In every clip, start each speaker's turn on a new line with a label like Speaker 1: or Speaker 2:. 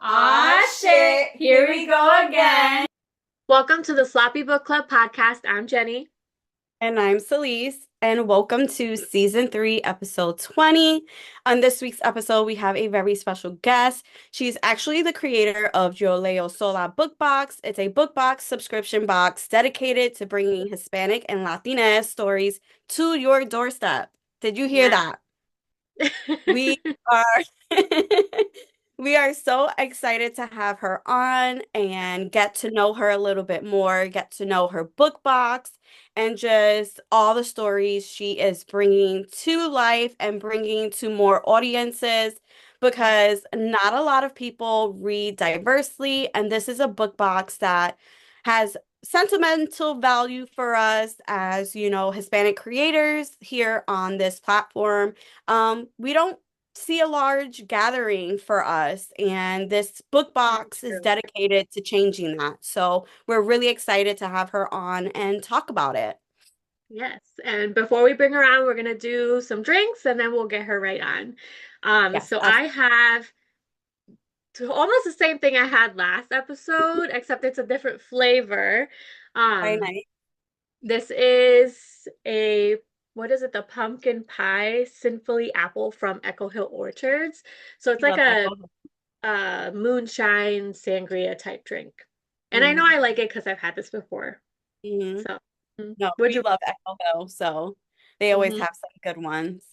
Speaker 1: Aw, shit. Here we go again.
Speaker 2: Welcome to the Sloppy Book Club podcast. I'm Jenny.
Speaker 1: And I'm Celese, and welcome to season 3, episode 20. On this week's episode, we have a very special guest. She's actually the creator of Yo Leo Sola book box. It's a book box subscription box dedicated to bringing Hispanic and Latinx stories to your doorstep. Did you hear
Speaker 2: Yeah.
Speaker 1: that? We are we are so excited to have her on and get to know her a little bit more, get to know her book box and just all the stories she is bringing to life and bringing to more audiences because not a lot of people read diversely, and this is a book box that has sentimental value for us as, Hispanic creators here on this platform. We don't see a large gathering for us, and this book box is dedicated to changing that. So we're really excited to have her on and talk about it.
Speaker 2: Yes. And before we bring her on, we're going to do some drinks and then we'll get her right on.
Speaker 1: Yes,
Speaker 2: So
Speaker 1: that's
Speaker 2: I have almost the same thing I had last episode, except it's a different flavor.
Speaker 1: very
Speaker 2: Um,
Speaker 1: nice.
Speaker 2: this is what is it? The pumpkin pie Sinfully Apple from Echo Hill Orchards. So it's
Speaker 1: We
Speaker 2: like
Speaker 1: love Echo.
Speaker 2: a moonshine sangria type drink. And I know
Speaker 1: Mm-hmm.
Speaker 2: I like it because I've had this before.
Speaker 1: Mm-hmm.
Speaker 2: So,
Speaker 1: No,
Speaker 2: would
Speaker 1: we
Speaker 2: you?
Speaker 1: love Echo Hill, so they always
Speaker 2: Mhm.
Speaker 1: have some good ones.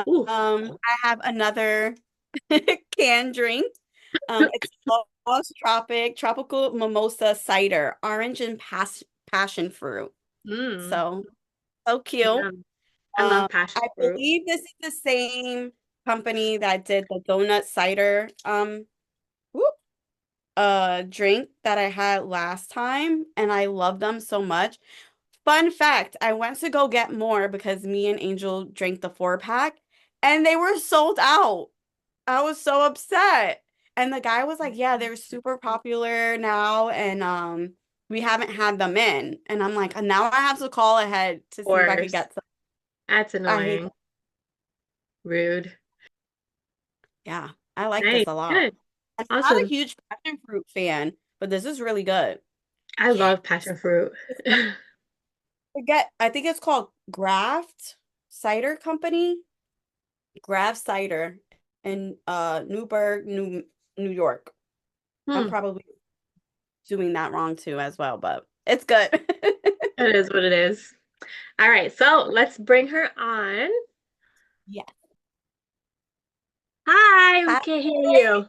Speaker 2: Ooh.
Speaker 1: I have another canned drink. It's Lost Tropical Mimosa Cider, orange and passion fruit.
Speaker 2: Mm.
Speaker 1: So cute.
Speaker 2: Yum. I love passion
Speaker 1: I
Speaker 2: fruit.
Speaker 1: believe this is the same company that did the donut cider whoop, drink that I had last time, and I love them so much. Fun fact, I went to go get more because me and Angel drank the 4-pack and they were sold out. I was so upset. And the guy was like, "Yeah, they're super popular now, and we haven't had them in." And I'm like, "Now I have to call ahead to
Speaker 2: Of
Speaker 1: see if I could
Speaker 2: course.
Speaker 1: get some."
Speaker 2: That's
Speaker 1: I hate
Speaker 2: annoying. Rude.
Speaker 1: Yeah, I like this
Speaker 2: Nice.
Speaker 1: a lot.
Speaker 2: Good.
Speaker 1: I'm not a
Speaker 2: Awesome.
Speaker 1: huge passion fruit fan, but this is really good.
Speaker 2: I
Speaker 1: Yeah.
Speaker 2: love passion fruit.
Speaker 1: I think it's called Graft Cider Company. Graft Cider in Newburgh, New York. I'm
Speaker 2: Hmm.
Speaker 1: probably doing that wrong too as well, but it's good.
Speaker 2: It is what it is. All right, so let's bring her on.
Speaker 1: Yeah.
Speaker 2: Hi, we
Speaker 1: Hi.
Speaker 2: can't hear you.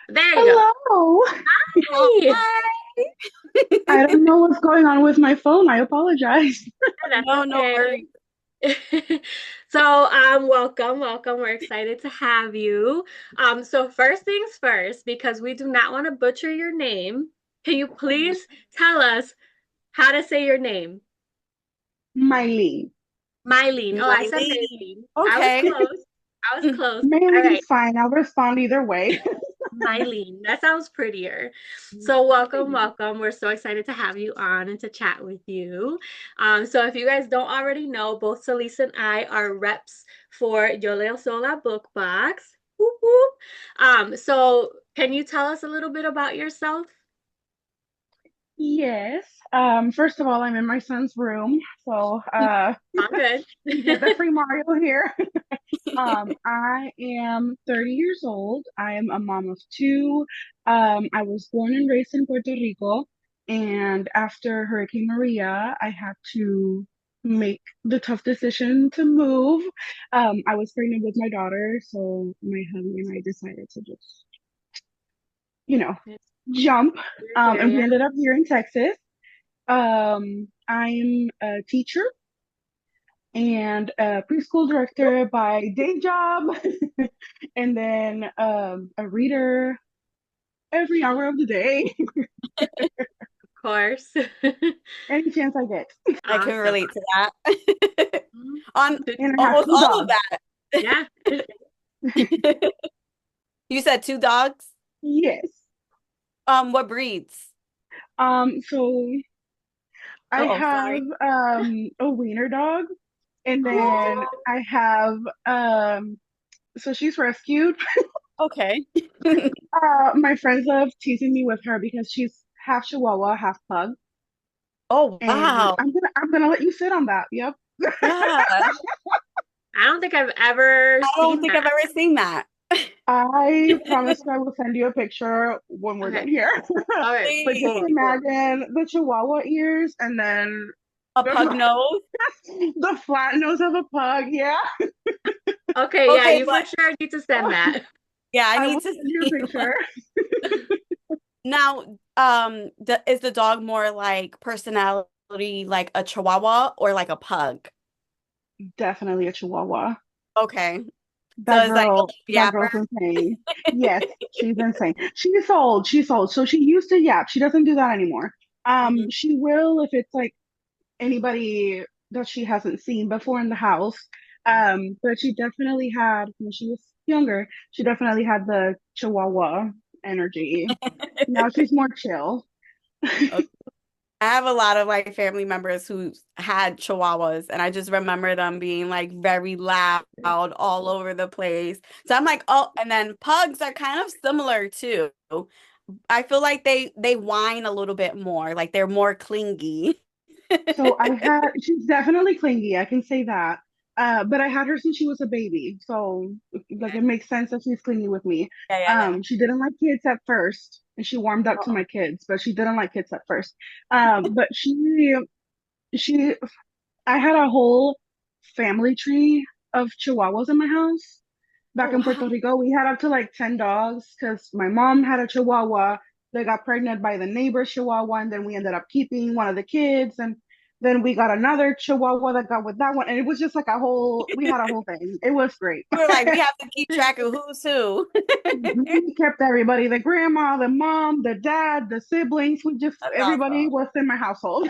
Speaker 2: There you go.
Speaker 3: Hello.
Speaker 2: Hi.
Speaker 1: Hi.
Speaker 3: I don't know what's going on with my phone. I apologize.
Speaker 2: That's
Speaker 1: No
Speaker 2: okay.
Speaker 1: worries.
Speaker 2: So, welcome, welcome. We're excited to have you. So first things first, because we do not want to butcher your name, can you please tell us how to say your name?
Speaker 3: Mailene.
Speaker 2: Mailene. Oh, I said
Speaker 1: Miley.
Speaker 2: Mailene. I was
Speaker 1: Okay.
Speaker 2: close. I was close. All right.
Speaker 3: Mailene's fine. I'll respond either way.
Speaker 2: Mylene. That sounds prettier. So welcome, welcome. We're so excited to have you on and to chat with you. So if you guys don't already know, both Celise and I are reps for Yo Leo Sola book box. Whoop, whoop. So can you tell us a little bit about yourself?
Speaker 3: Yes. First of all, I'm in my son's room, so
Speaker 2: All good.
Speaker 3: you get the free Mario here. I am 30 years old. I am a mom of two. I was born and raised in Puerto Rico, and after Hurricane Maria, I had to make the tough decision to move. I was pregnant with my daughter, so my hubby and I decided to just, you know, jump. And we
Speaker 2: Yeah.
Speaker 3: ended up here in Texas. I'm a teacher and a preschool director by day job, and then a reader every hour of the day,
Speaker 2: Of course.
Speaker 3: any chance I get.
Speaker 1: I can
Speaker 2: Awesome.
Speaker 1: relate to that. On
Speaker 2: Good
Speaker 3: And
Speaker 2: to
Speaker 3: I have
Speaker 1: almost
Speaker 3: two
Speaker 1: all of
Speaker 3: dogs.
Speaker 1: that.
Speaker 2: Yeah.
Speaker 1: You said 2 dogs?
Speaker 3: Yes.
Speaker 1: What breeds?
Speaker 3: So I
Speaker 1: Oh,
Speaker 3: have
Speaker 1: sorry.
Speaker 3: a wiener dog, and then
Speaker 2: Oh,
Speaker 3: I have so she's rescued.
Speaker 1: Okay.
Speaker 3: My friends love teasing me with her because she's half Chihuahua, half pug.
Speaker 1: Oh,
Speaker 3: And
Speaker 1: wow.
Speaker 3: I'm gonna let you sit on that. Yep.
Speaker 1: Yeah.
Speaker 2: I don't think I've ever
Speaker 1: I don't
Speaker 2: seen
Speaker 1: think I've
Speaker 2: that.
Speaker 1: ever seen that.
Speaker 3: I promise you I will send you a picture when we're
Speaker 2: Okay.
Speaker 3: done here.
Speaker 2: All right.
Speaker 3: But just
Speaker 1: Please.
Speaker 2: Cool. Cool.
Speaker 3: imagine the Chihuahua ears and then
Speaker 1: A pug
Speaker 3: the,
Speaker 1: nose.
Speaker 3: the flat nose of a pug. Yeah.
Speaker 2: Okay. Yeah.
Speaker 1: Okay,
Speaker 2: You
Speaker 1: but
Speaker 2: for sure need to send that.
Speaker 1: yeah, I
Speaker 3: I
Speaker 1: need
Speaker 3: will
Speaker 1: to
Speaker 3: send you a
Speaker 1: see.
Speaker 3: picture.
Speaker 1: Now, is the dog more like personality like a chihuahua or like a pug?
Speaker 3: Definitely a Chihuahua.
Speaker 1: Okay. So it's like a
Speaker 3: That
Speaker 1: little
Speaker 3: girl's
Speaker 1: yapper.
Speaker 3: insane. Yes, she's insane. She's old. She's old. So she used to yap. She doesn't do that anymore.
Speaker 1: Mhm.
Speaker 3: She will if it's like anybody that she hasn't seen before in the house. But she definitely had when she was younger, she definitely had the Chihuahua energy. Now she's more chill.
Speaker 1: Okay. I have a lot of like family members who had chihuahuas, and I just remember them being like very loud all over the place. So I'm like, oh, and then pugs are kind of similar too. I feel like they whine a little bit more, like they're more clingy.
Speaker 3: So I had, she's definitely clingy, I can say that. But I had her since she was a baby. So like it makes sense that she's clingy with me.
Speaker 1: Yeah, yeah, yeah.
Speaker 3: She didn't like kids at first, and she warmed up to
Speaker 1: Uh-oh.
Speaker 3: my kids, but she didn't like kids at first. But she I had a whole family tree of Chihuahuas in my house.
Speaker 1: Oh,
Speaker 3: Back in
Speaker 1: wow.
Speaker 3: Puerto Rico, we had up to like 10 dogs because my mom had a Chihuahua. They got pregnant by the neighbor's Chihuahua, and then we ended up keeping one of the kids. And then we got another Chihuahua that got with that one. And it was just like we had a whole thing. It was great.
Speaker 1: We're like, we have to keep track of who's who.
Speaker 3: We kept everybody, the grandma, the mom, the dad, the siblings.
Speaker 1: That's
Speaker 3: Everybody
Speaker 1: awesome.
Speaker 3: was in my household.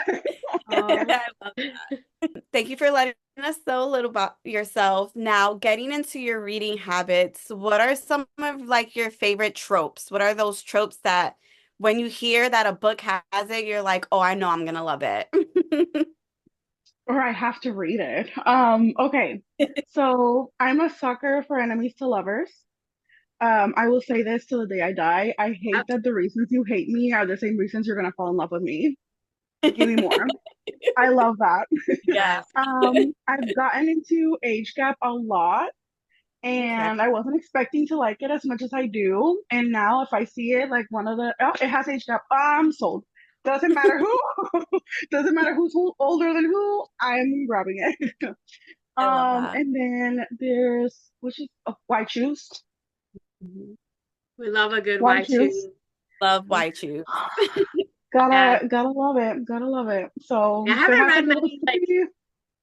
Speaker 2: Oh.
Speaker 1: I love that. Thank you for letting us know a little about yourself. Now, getting into your reading habits, what are some of like your favorite tropes? What are those tropes that when you hear that a book has it, you're like, oh, I know I'm gonna love it.
Speaker 3: Or I have to read it. Okay. So I'm a sucker for enemies to lovers. I will say this till the day I die. I hate
Speaker 2: Yep.
Speaker 3: that the reasons you hate me are the same reasons you're gonna fall in love with me. Give me more. I love that.
Speaker 1: Yeah.
Speaker 2: Yes.
Speaker 3: I've gotten into age gap a lot,
Speaker 1: Okay.
Speaker 3: and I wasn't expecting to like it as much as I do. And now, if I see it, like one of the, oh, it has age gap, I'm sold. Doesn't matter who, doesn't matter who's older than who, I'm grabbing it.
Speaker 1: I love that.
Speaker 3: And then there's, which is, White Shoes.
Speaker 1: Mhm.
Speaker 2: We love a good
Speaker 3: White Shoes.
Speaker 2: Y2.
Speaker 1: Love why choose.
Speaker 2: Yes.
Speaker 3: Gotta love it. Gotta love it. So
Speaker 2: I
Speaker 3: there
Speaker 2: haven't
Speaker 3: has to
Speaker 2: read
Speaker 3: be those
Speaker 2: many like
Speaker 3: three.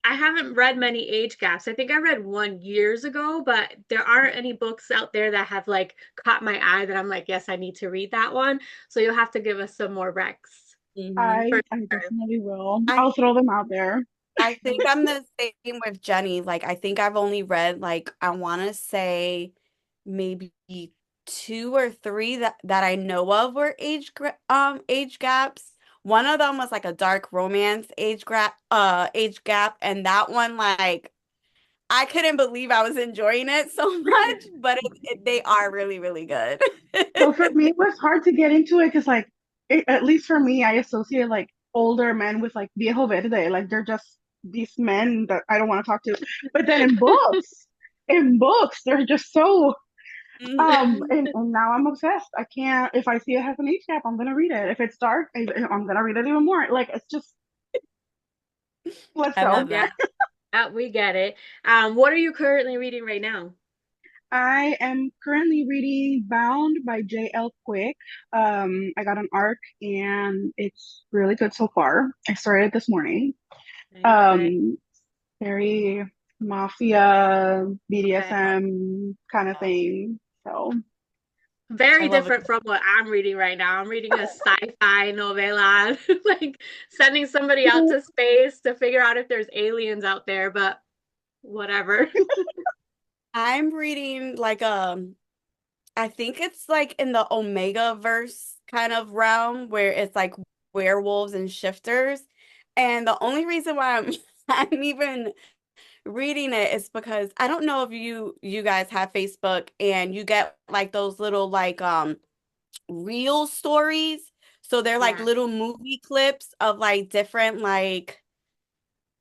Speaker 2: I haven't read many age gaps. I think I read one years ago, but there aren't any books out there that have like caught my eye that I'm like, yes, I need to read that one. So you'll have to give us some more recs
Speaker 1: Mhm.
Speaker 3: I
Speaker 2: for
Speaker 3: definitely will.
Speaker 1: I
Speaker 3: I'll throw them out there.
Speaker 1: I think I'm the same with Jenny. Like, I think I've only read like I want to say maybe two or three that I know of were age gaps. One of them was like a dark romance age gap, and that one like I couldn't believe I was enjoying it so much, but they are really really good.
Speaker 3: So for me, it was hard to get into it because, like, at least for me, I associate like older men with like viejo verde, like they're just these men that I don't want to talk to. But then in books, they're just so
Speaker 1: Mhm.
Speaker 3: and now I'm obsessed. I can't. If I see it has an age gap, I'm gonna read it. If it's dark, I'm gonna read it even more. Like it's just let's
Speaker 1: I love
Speaker 3: go.
Speaker 2: yeah,
Speaker 1: that.
Speaker 2: we get it. What are you currently reading right now?
Speaker 3: I am currently reading Bound by J.L. Quick. I got an arc and it's really good so far. I started this morning.
Speaker 2: Nice, nice.
Speaker 3: Um, very mafia,
Speaker 1: Love
Speaker 3: BDSM kind of
Speaker 1: that.
Speaker 3: thing. So
Speaker 1: I
Speaker 2: Very
Speaker 1: love it.
Speaker 2: different from what I'm reading right now. I'm reading a sci-fi novela, like sending somebody out to space to figure out if there's aliens out there, but whatever.
Speaker 1: I'm reading like I think it's like in the Omega verse kind of realm where it's like werewolves and shifters. And the only reason why I'm I'm even reading it is because I don't know if you guys have Facebook and you get like those little like real stories. So they're like
Speaker 2: Yeah.
Speaker 1: little movie clips of like different like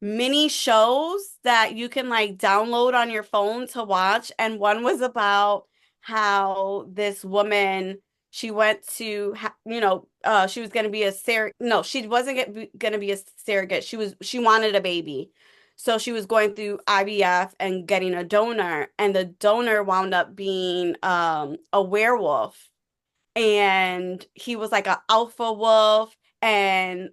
Speaker 1: mini shows that you can like download on your phone to watch. And one was about how this woman, she went to, she was going to be a surrogate. No, she wasn't going to be a surrogate. She wanted a baby. So she was going through IVF and getting a donor, and the donor wound up being a werewolf, and he was like an alpha wolf, and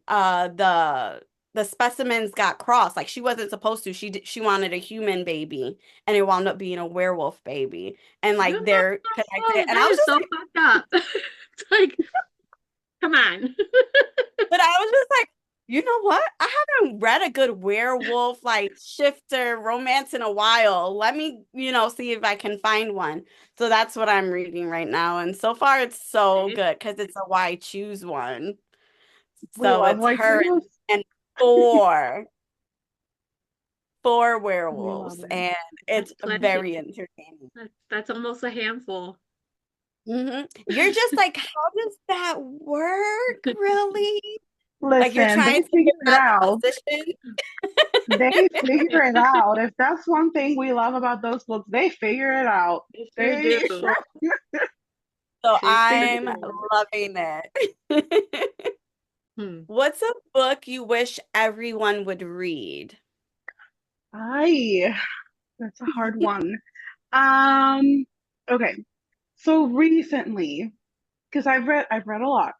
Speaker 1: the specimens got crossed. Like she wasn't supposed to. She wanted a human baby, and it wound up being a werewolf baby, and like they're connected.
Speaker 2: Oh,
Speaker 1: And I
Speaker 2: that
Speaker 1: was
Speaker 2: is
Speaker 1: just
Speaker 2: so
Speaker 1: like,
Speaker 2: fucked up. It's like, come on.
Speaker 1: but I was just like, you know what? I haven't read a good werewolf like shifter romance in a while. Let me, see if I can find one. So that's what I'm reading right now. And so far it's so good because it's a why choose one.
Speaker 3: We
Speaker 1: So
Speaker 3: love
Speaker 1: it's
Speaker 3: white
Speaker 1: her
Speaker 3: shoes.
Speaker 1: and four
Speaker 3: We love
Speaker 1: werewolves,
Speaker 3: it.
Speaker 1: and
Speaker 2: That's
Speaker 1: it's
Speaker 2: plenty.
Speaker 1: very entertaining.
Speaker 2: That's almost a handful.
Speaker 1: You're just like, how does that work, really? Like you're
Speaker 3: Listen, they
Speaker 1: trying to
Speaker 3: figure it
Speaker 1: get the
Speaker 3: out.
Speaker 1: position.
Speaker 3: They figure it out. If that's one thing we love about those books, they figure it out.
Speaker 2: They sure
Speaker 3: They
Speaker 2: do.
Speaker 1: So
Speaker 2: They sure
Speaker 1: I'm
Speaker 2: do.
Speaker 1: loving it.
Speaker 2: Hmm.
Speaker 1: What's a book you wish everyone would read?
Speaker 3: Ay, that's a hard one. Um, okay. So recently, because I've read a lot.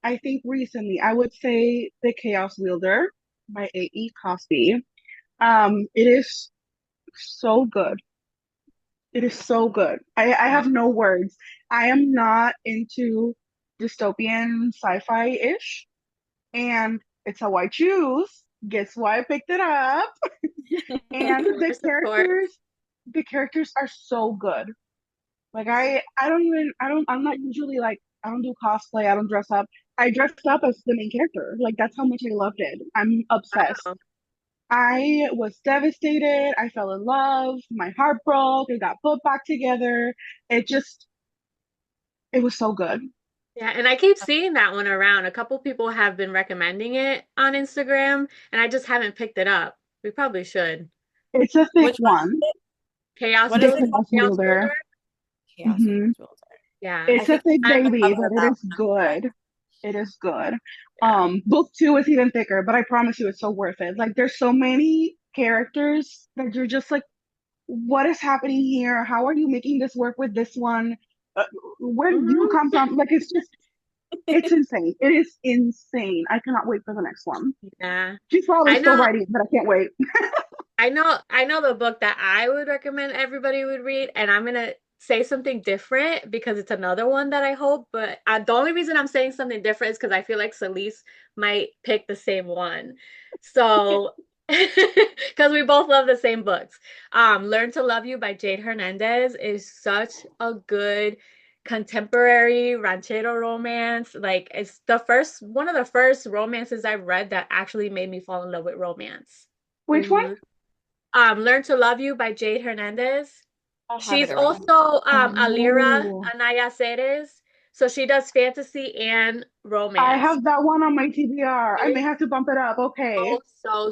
Speaker 3: I think recently I would say The Chaos Wielder by A.E. Cosby. It is so good. It is so good. I have no words. I am not into dystopian sci-fi-ish, and it's how I choose. Guess why I picked it up? And
Speaker 2: Super support.
Speaker 3: the characters are so good. Like I'm not usually like, I don't do cosplay, I don't dress up. I dressed up as the main character. Like that's how much I loved it. I'm obsessed.
Speaker 2: Wow.
Speaker 3: I was devastated. I fell in love. My heart broke. It got put back together. It just, it was so good.
Speaker 2: Yeah, and I keep seeing that one around. A couple people have been recommending it on Instagram, and I just haven't picked it up. We probably should.
Speaker 3: It's a thick
Speaker 1: Which one is
Speaker 3: one.
Speaker 1: it?
Speaker 2: Chaos
Speaker 1: What is
Speaker 3: The
Speaker 2: Builder?
Speaker 1: it called?
Speaker 3: Chaos
Speaker 2: Chaos
Speaker 3: Wielder.
Speaker 2: Builder?
Speaker 1: Chaos
Speaker 3: Hmm.
Speaker 1: Builder.
Speaker 2: Yeah.
Speaker 1: I
Speaker 3: It's a
Speaker 1: think
Speaker 3: thick
Speaker 1: I saw the
Speaker 3: baby,
Speaker 1: cover
Speaker 3: but
Speaker 1: of
Speaker 3: it
Speaker 1: that
Speaker 3: is
Speaker 1: one.
Speaker 3: good. It is good.
Speaker 2: Yeah.
Speaker 3: Book two is even thicker, but I promise you it's so worth it. Like there's so many characters that you're just like, what is happening here? How are you making this work with this one? Uh, where did you
Speaker 2: Hmm.
Speaker 3: come from? Like it's insane. It is insane. I cannot wait for the next one.
Speaker 2: Yeah.
Speaker 3: She's probably
Speaker 2: I
Speaker 3: still
Speaker 2: know
Speaker 3: writing, but I can't wait.
Speaker 2: I know the book that I would recommend everybody would read, and I'm gonna say something different because it's another one that I hope, but the only reason I'm saying something different is because I feel like Celise might pick the same one. So, because we both love the same books. Learn to Love You by Jade Hernandez is such a good contemporary ranchero romance. Like it's the first one of the first romances I've read that actually made me fall in love with romance.
Speaker 3: Which one?
Speaker 1: Hmm.
Speaker 2: Learn to Love You by Jade Hernandez.
Speaker 1: I'll have it
Speaker 2: She's
Speaker 1: around.
Speaker 2: also Alira
Speaker 3: Oh,
Speaker 2: Anaya Ceres. So she does fantasy and
Speaker 3: I
Speaker 2: romance.
Speaker 3: have that one on my TBR. I
Speaker 2: It
Speaker 3: may
Speaker 2: is
Speaker 3: have to bump it up. Okay.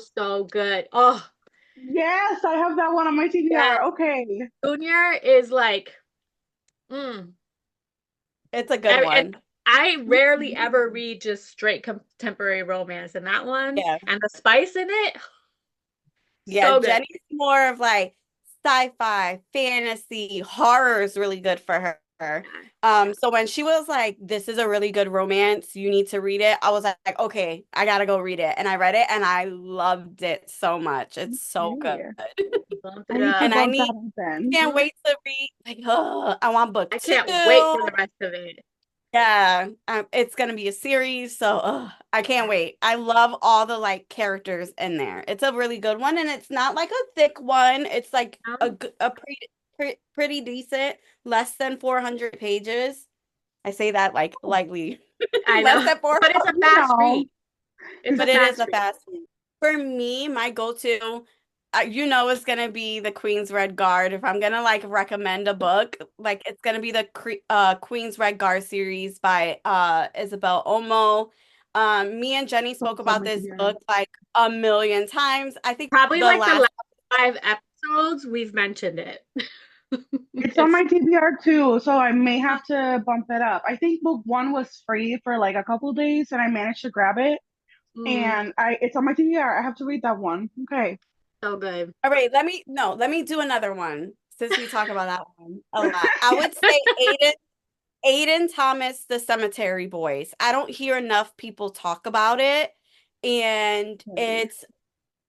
Speaker 2: so good. Oh,
Speaker 3: Yes, I have that one on my
Speaker 2: yes.
Speaker 3: TBR. Okay.
Speaker 2: Junior is like, mm.
Speaker 1: It's a good
Speaker 2: And
Speaker 1: one.
Speaker 2: I rarely ever read just straight contemporary romance, and that one
Speaker 1: Yeah.
Speaker 2: and the spice in it,
Speaker 1: Yeah,
Speaker 2: so good.
Speaker 1: Jenny's more of like sci-fi, fantasy, horror is really good for her.
Speaker 2: Yeah.
Speaker 1: So when she was like, "This is a really good romance, you need to read it," I was like, "Okay, I gotta go read it." And I read it, and I loved it so much. It's so good,
Speaker 3: Okay.
Speaker 2: Bump
Speaker 3: I
Speaker 2: it
Speaker 3: need to
Speaker 2: up.
Speaker 1: and
Speaker 3: bump that up then.
Speaker 1: can't wait to read. Like, I want book
Speaker 2: I
Speaker 1: two.
Speaker 2: can't wait for the rest of it.
Speaker 1: Yeah, it's gonna be a series, so I can't wait. I love all the like characters in there. It's a really good one, and it's not like a thick one. It's like
Speaker 2: Um,
Speaker 1: a pretty decent, less than 400 pages. I say that like lightly,
Speaker 2: I
Speaker 1: less
Speaker 2: know,
Speaker 1: than
Speaker 2: but
Speaker 1: 400,
Speaker 2: it's a
Speaker 3: You
Speaker 2: fast
Speaker 3: know,
Speaker 2: read. It's a
Speaker 1: but it is
Speaker 2: fast
Speaker 1: a
Speaker 2: read.
Speaker 1: fast one. For me, my go-to, you know it's gonna be the Queen's Red Guard. If I'm gonna like recommend a book, like it's gonna be the Queen's Red Guard series by Isabel Omo. Me and Jenny spoke
Speaker 3: So
Speaker 1: about
Speaker 3: my
Speaker 1: this
Speaker 3: TBR.
Speaker 1: book like a million times. I think
Speaker 2: Probably
Speaker 1: the
Speaker 2: like the
Speaker 1: last
Speaker 2: last 5 episodes, we've mentioned it.
Speaker 3: It's on
Speaker 2: It's
Speaker 3: my TBR too, so I may have to bump it up. I think book one was free for like a couple days, and I managed to grab it.
Speaker 2: mm,
Speaker 3: And it's on my TBR. I have to read that one. Okay.
Speaker 2: so good.
Speaker 1: All right, let me do another one since we talk about that one a lot. I would say Aiden Thomas, The Cemetery Boys. I don't hear enough people talk about it, and
Speaker 3: Okay.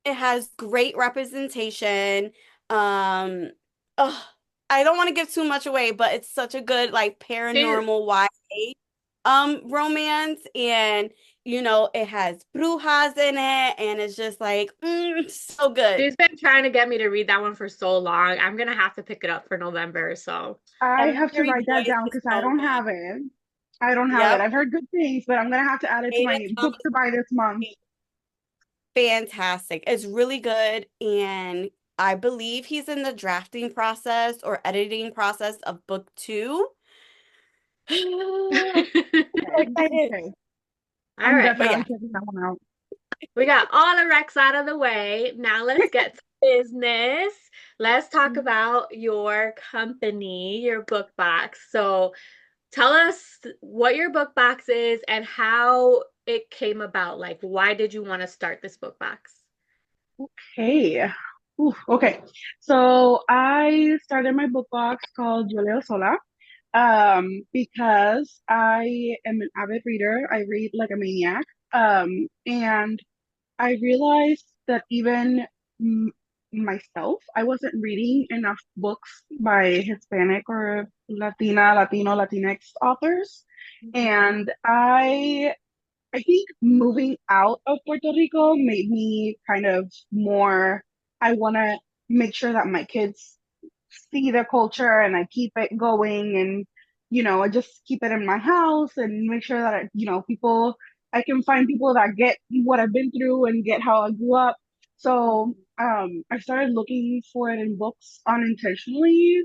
Speaker 1: it has great representation. Um, ugh, I don't want to give too much away, but it's such a good like
Speaker 2: She
Speaker 1: paranormal YA romance, and you know it has brujas in it, and it's just like so good.
Speaker 2: she's been trying to get me to read that one for so long. I'm gonna have to pick it up for November. So
Speaker 3: I have to
Speaker 1: Cemetery
Speaker 3: write that
Speaker 1: Boys
Speaker 3: down
Speaker 1: is
Speaker 3: because I
Speaker 1: so
Speaker 3: don't
Speaker 1: good.
Speaker 3: have it. I don't have it.
Speaker 1: Yep,
Speaker 3: I've heard good things, but I'm gonna have to add it to
Speaker 1: Aiden
Speaker 3: my book
Speaker 1: Thomas,
Speaker 3: to buy this month.
Speaker 1: fantastic. It's really good, and I believe he's in the drafting process or editing process of book two. I'm so
Speaker 3: Okay.
Speaker 1: excited.
Speaker 3: Okay.
Speaker 2: all
Speaker 3: I'm
Speaker 2: right.
Speaker 1: But
Speaker 3: definitely
Speaker 1: yeah,
Speaker 3: checking that one out.
Speaker 2: We got all the Rex out of the way. Now let's get to business. Let's talk about your company, your book box. So tell us what your book box is and how it came about. Like, why did you want to start this book box?
Speaker 3: Hey. Ooh, okay. So I started my book box called Yo Leo Sola. Because I am an avid reader. I read like a maniac. And I realized that even m myself, I wasn't reading enough books by Hispanic or Latino, Latinx authors.
Speaker 2: Mhm.
Speaker 3: And I think moving out of Puerto Rico made me kind of more, I want to make sure that my kids see the culture and I keep it going and, I just keep it in my house and make sure that, I can find people that get what I've been through and get how I grew up. So, I started looking for it in books unintentionally.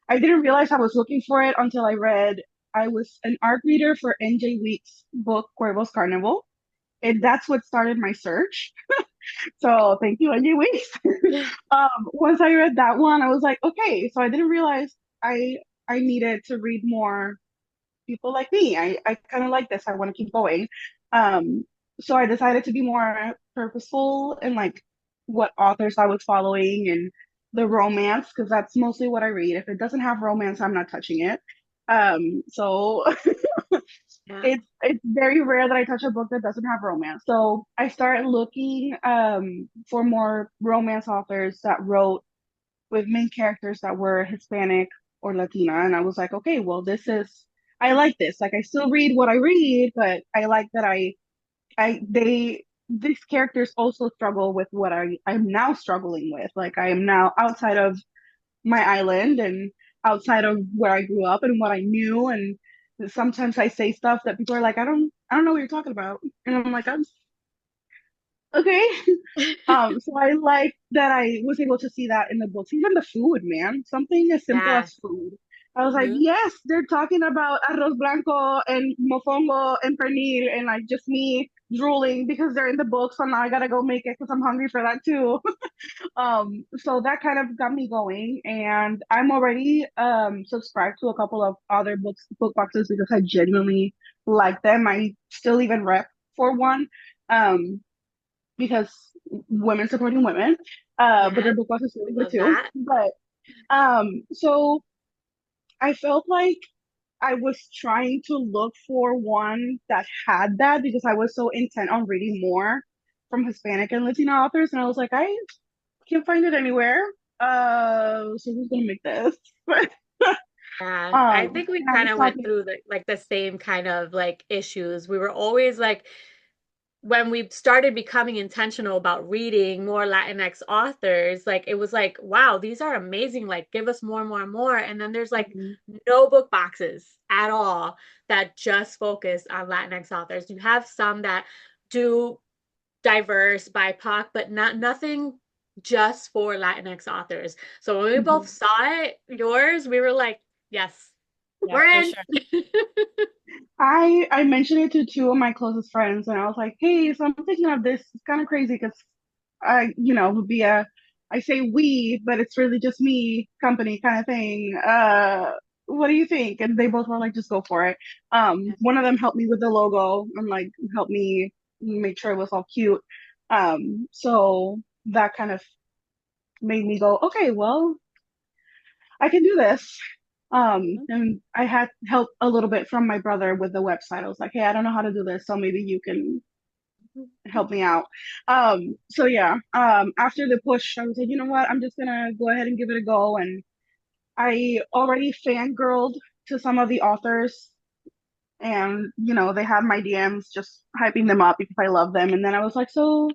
Speaker 3: I didn't realize I was looking for it until I was an art reader for NJ Week's book, Cuervos Carnival. And that's what started my search. So thank you, NJ Weeks. Once I read that one, I was like, okay. So I didn't realize I I needed to read more people like me. I kind of like this. I want to keep going. Um, so I decided to be more purposeful in like what authors I was following and the romance, because that's mostly what I read. If it doesn't have romance, I'm not touching it. So
Speaker 2: Yeah.
Speaker 3: it's very rare that I touch a book that doesn't have romance. So I started looking for more romance authors that wrote with main characters that were Hispanic or Latina. And I was like, okay, well, I like this. Like, I still read what I read, but I like that these characters also struggle with what I'm now struggling with. Like, I am now outside of my island and outside of where I grew up and what I knew. And sometimes I say stuff that people are like, I don't know what you're talking about. And I'm like, I'm okay. So I like that I was able to see that in the books, even the food, man. Something as simple
Speaker 2: Yeah.
Speaker 3: as food. I was like,
Speaker 1: mhm.
Speaker 3: yes, they're talking about arroz blanco and mofongo and pernil and like just me drooling because they're in the book. So now I gotta go make it because I'm hungry for that too. So that kind of got me going, and I'm already subscribed to a couple of other book boxes because I genuinely like them. I still even rep for one. Um, because women supporting women. But
Speaker 2: Yes.
Speaker 3: their book was really
Speaker 2: We
Speaker 3: good
Speaker 2: love
Speaker 3: too.
Speaker 2: that.
Speaker 3: But so I felt like I was trying to look for one that had that because I was so intent on reading more from Hispanic and Latino authors, and I was like, I can't find it anywhere. So who's gonna make this?
Speaker 2: Yeah. I think we
Speaker 3: And I
Speaker 2: kind
Speaker 3: was
Speaker 2: of went
Speaker 3: talking.
Speaker 2: through the same kind of like issues. We were always like when we started becoming intentional about reading more Latinx authors, like it was like, wow, these are amazing. Like, give us more, more, more. And then there's like
Speaker 3: Mhm.
Speaker 2: no book boxes at all that just focus on Latinx authors. You have some that do diverse BIPOC, but not nothing. just for Latinx authors. So when we both
Speaker 3: Mhm.
Speaker 2: saw it, yours, we were like, yes,
Speaker 1: Yeah,
Speaker 2: we're
Speaker 1: for
Speaker 2: in.
Speaker 1: sure.
Speaker 3: I mentioned it to two of my closest friends, and I was like, "Hey, so I'm thinking of this. It's kind of crazy because would be I say we, but it's really just me company kind of thing. What do you think?" And they both were like, "Just go for it." One of them helped me with the logo and like helped me make sure it was all cute. So that kind of made me go, "Okay, well, I can do this." And I had help a little bit from my brother with the website. I was like, "Hey, I don't know how to do this, so maybe you can help me out." So yeah, after the push, I was like, you know what? I'm just gonna go ahead and give it a go. And I already fangirled to some of the authors, and they had my DMs just hyping them up because I love them. And then I was like, so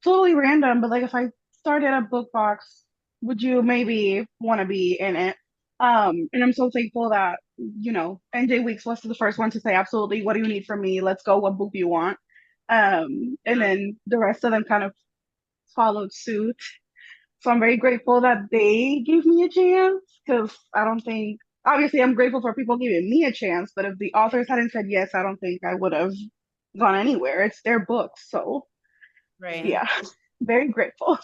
Speaker 3: totally random, but like if I started a book box, would you maybe want to be in it? And I'm so thankful that NJ Weeks was the first one to say, absolutely, what do you need from me? Let's go. What book do you want? And then the rest of them kind of followed suit. So I'm very grateful that they gave me a chance because I don't think, obviously, I'm grateful for people giving me a chance, but if the authors hadn't said yes, I don't think I would have gone anywhere. It's their books. So
Speaker 1: Right.
Speaker 3: yeah, very grateful.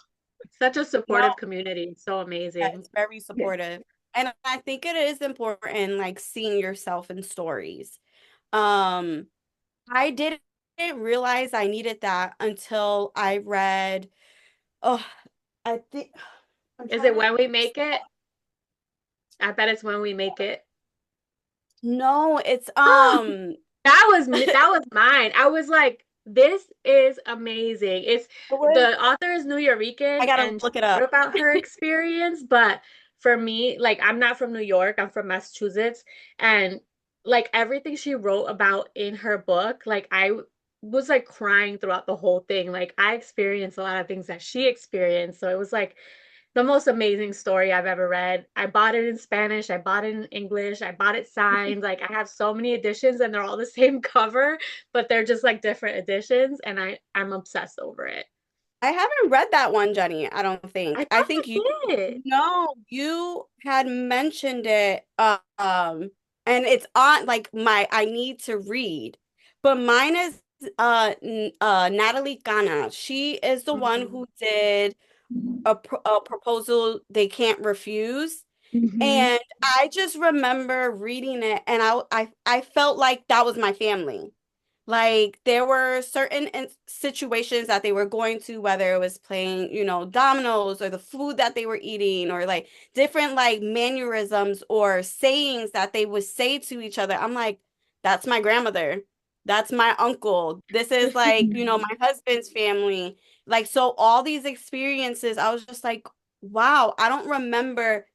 Speaker 2: Such a
Speaker 1: No,
Speaker 2: supportive community. It's so
Speaker 1: yeah,
Speaker 2: amazing.
Speaker 1: it's very
Speaker 3: Yeah.
Speaker 1: supportive. And I think it is important, like seeing yourself in stories. Um, I didn't realize I needed that until I read, oh, I think I'm
Speaker 2: Is
Speaker 1: trying
Speaker 2: it
Speaker 1: to,
Speaker 2: when we make it? I bet it's when we make it.
Speaker 1: no, it's
Speaker 2: That was mine. I was like, this is amazing. It's
Speaker 1: it was,
Speaker 2: the author is New
Speaker 1: I
Speaker 2: Yorican
Speaker 1: gotta
Speaker 2: and she
Speaker 1: look it
Speaker 2: wrote
Speaker 1: up.
Speaker 2: about her experience, but for me, like I'm not from New York, I'm from Massachusetts, and like everything she wrote about in her book, like was like crying throughout the whole thing. Like I experienced a lot of things that she experienced. So it was like the most amazing story I've ever read. I bought it in Spanish, I bought it in English, I bought it signed. Like I have so many editions and they're all the same cover, but they're just like different editions and I'm obsessed over it.
Speaker 1: I haven't read that one, Jenny, I don't
Speaker 2: I
Speaker 1: think. I
Speaker 2: thought
Speaker 1: think you,
Speaker 2: you did.
Speaker 1: no, you had mentioned it, and it's on like my I need to read. But mine is Natalie Gana. She is the one
Speaker 2: Mhm.
Speaker 1: who did a proposal they can't refuse.
Speaker 3: Hmm.
Speaker 1: And I just remember reading it and I felt like that was my family. Like there were certain situations that they were going to, whether it was playing, dominoes or the food that they were eating or like different like mannerisms or sayings that they would say to each other. I'm like, that's my grandmother. That's my uncle. This is like, my husband's family. Like, so all these experiences, I was just like, wow, I don't remember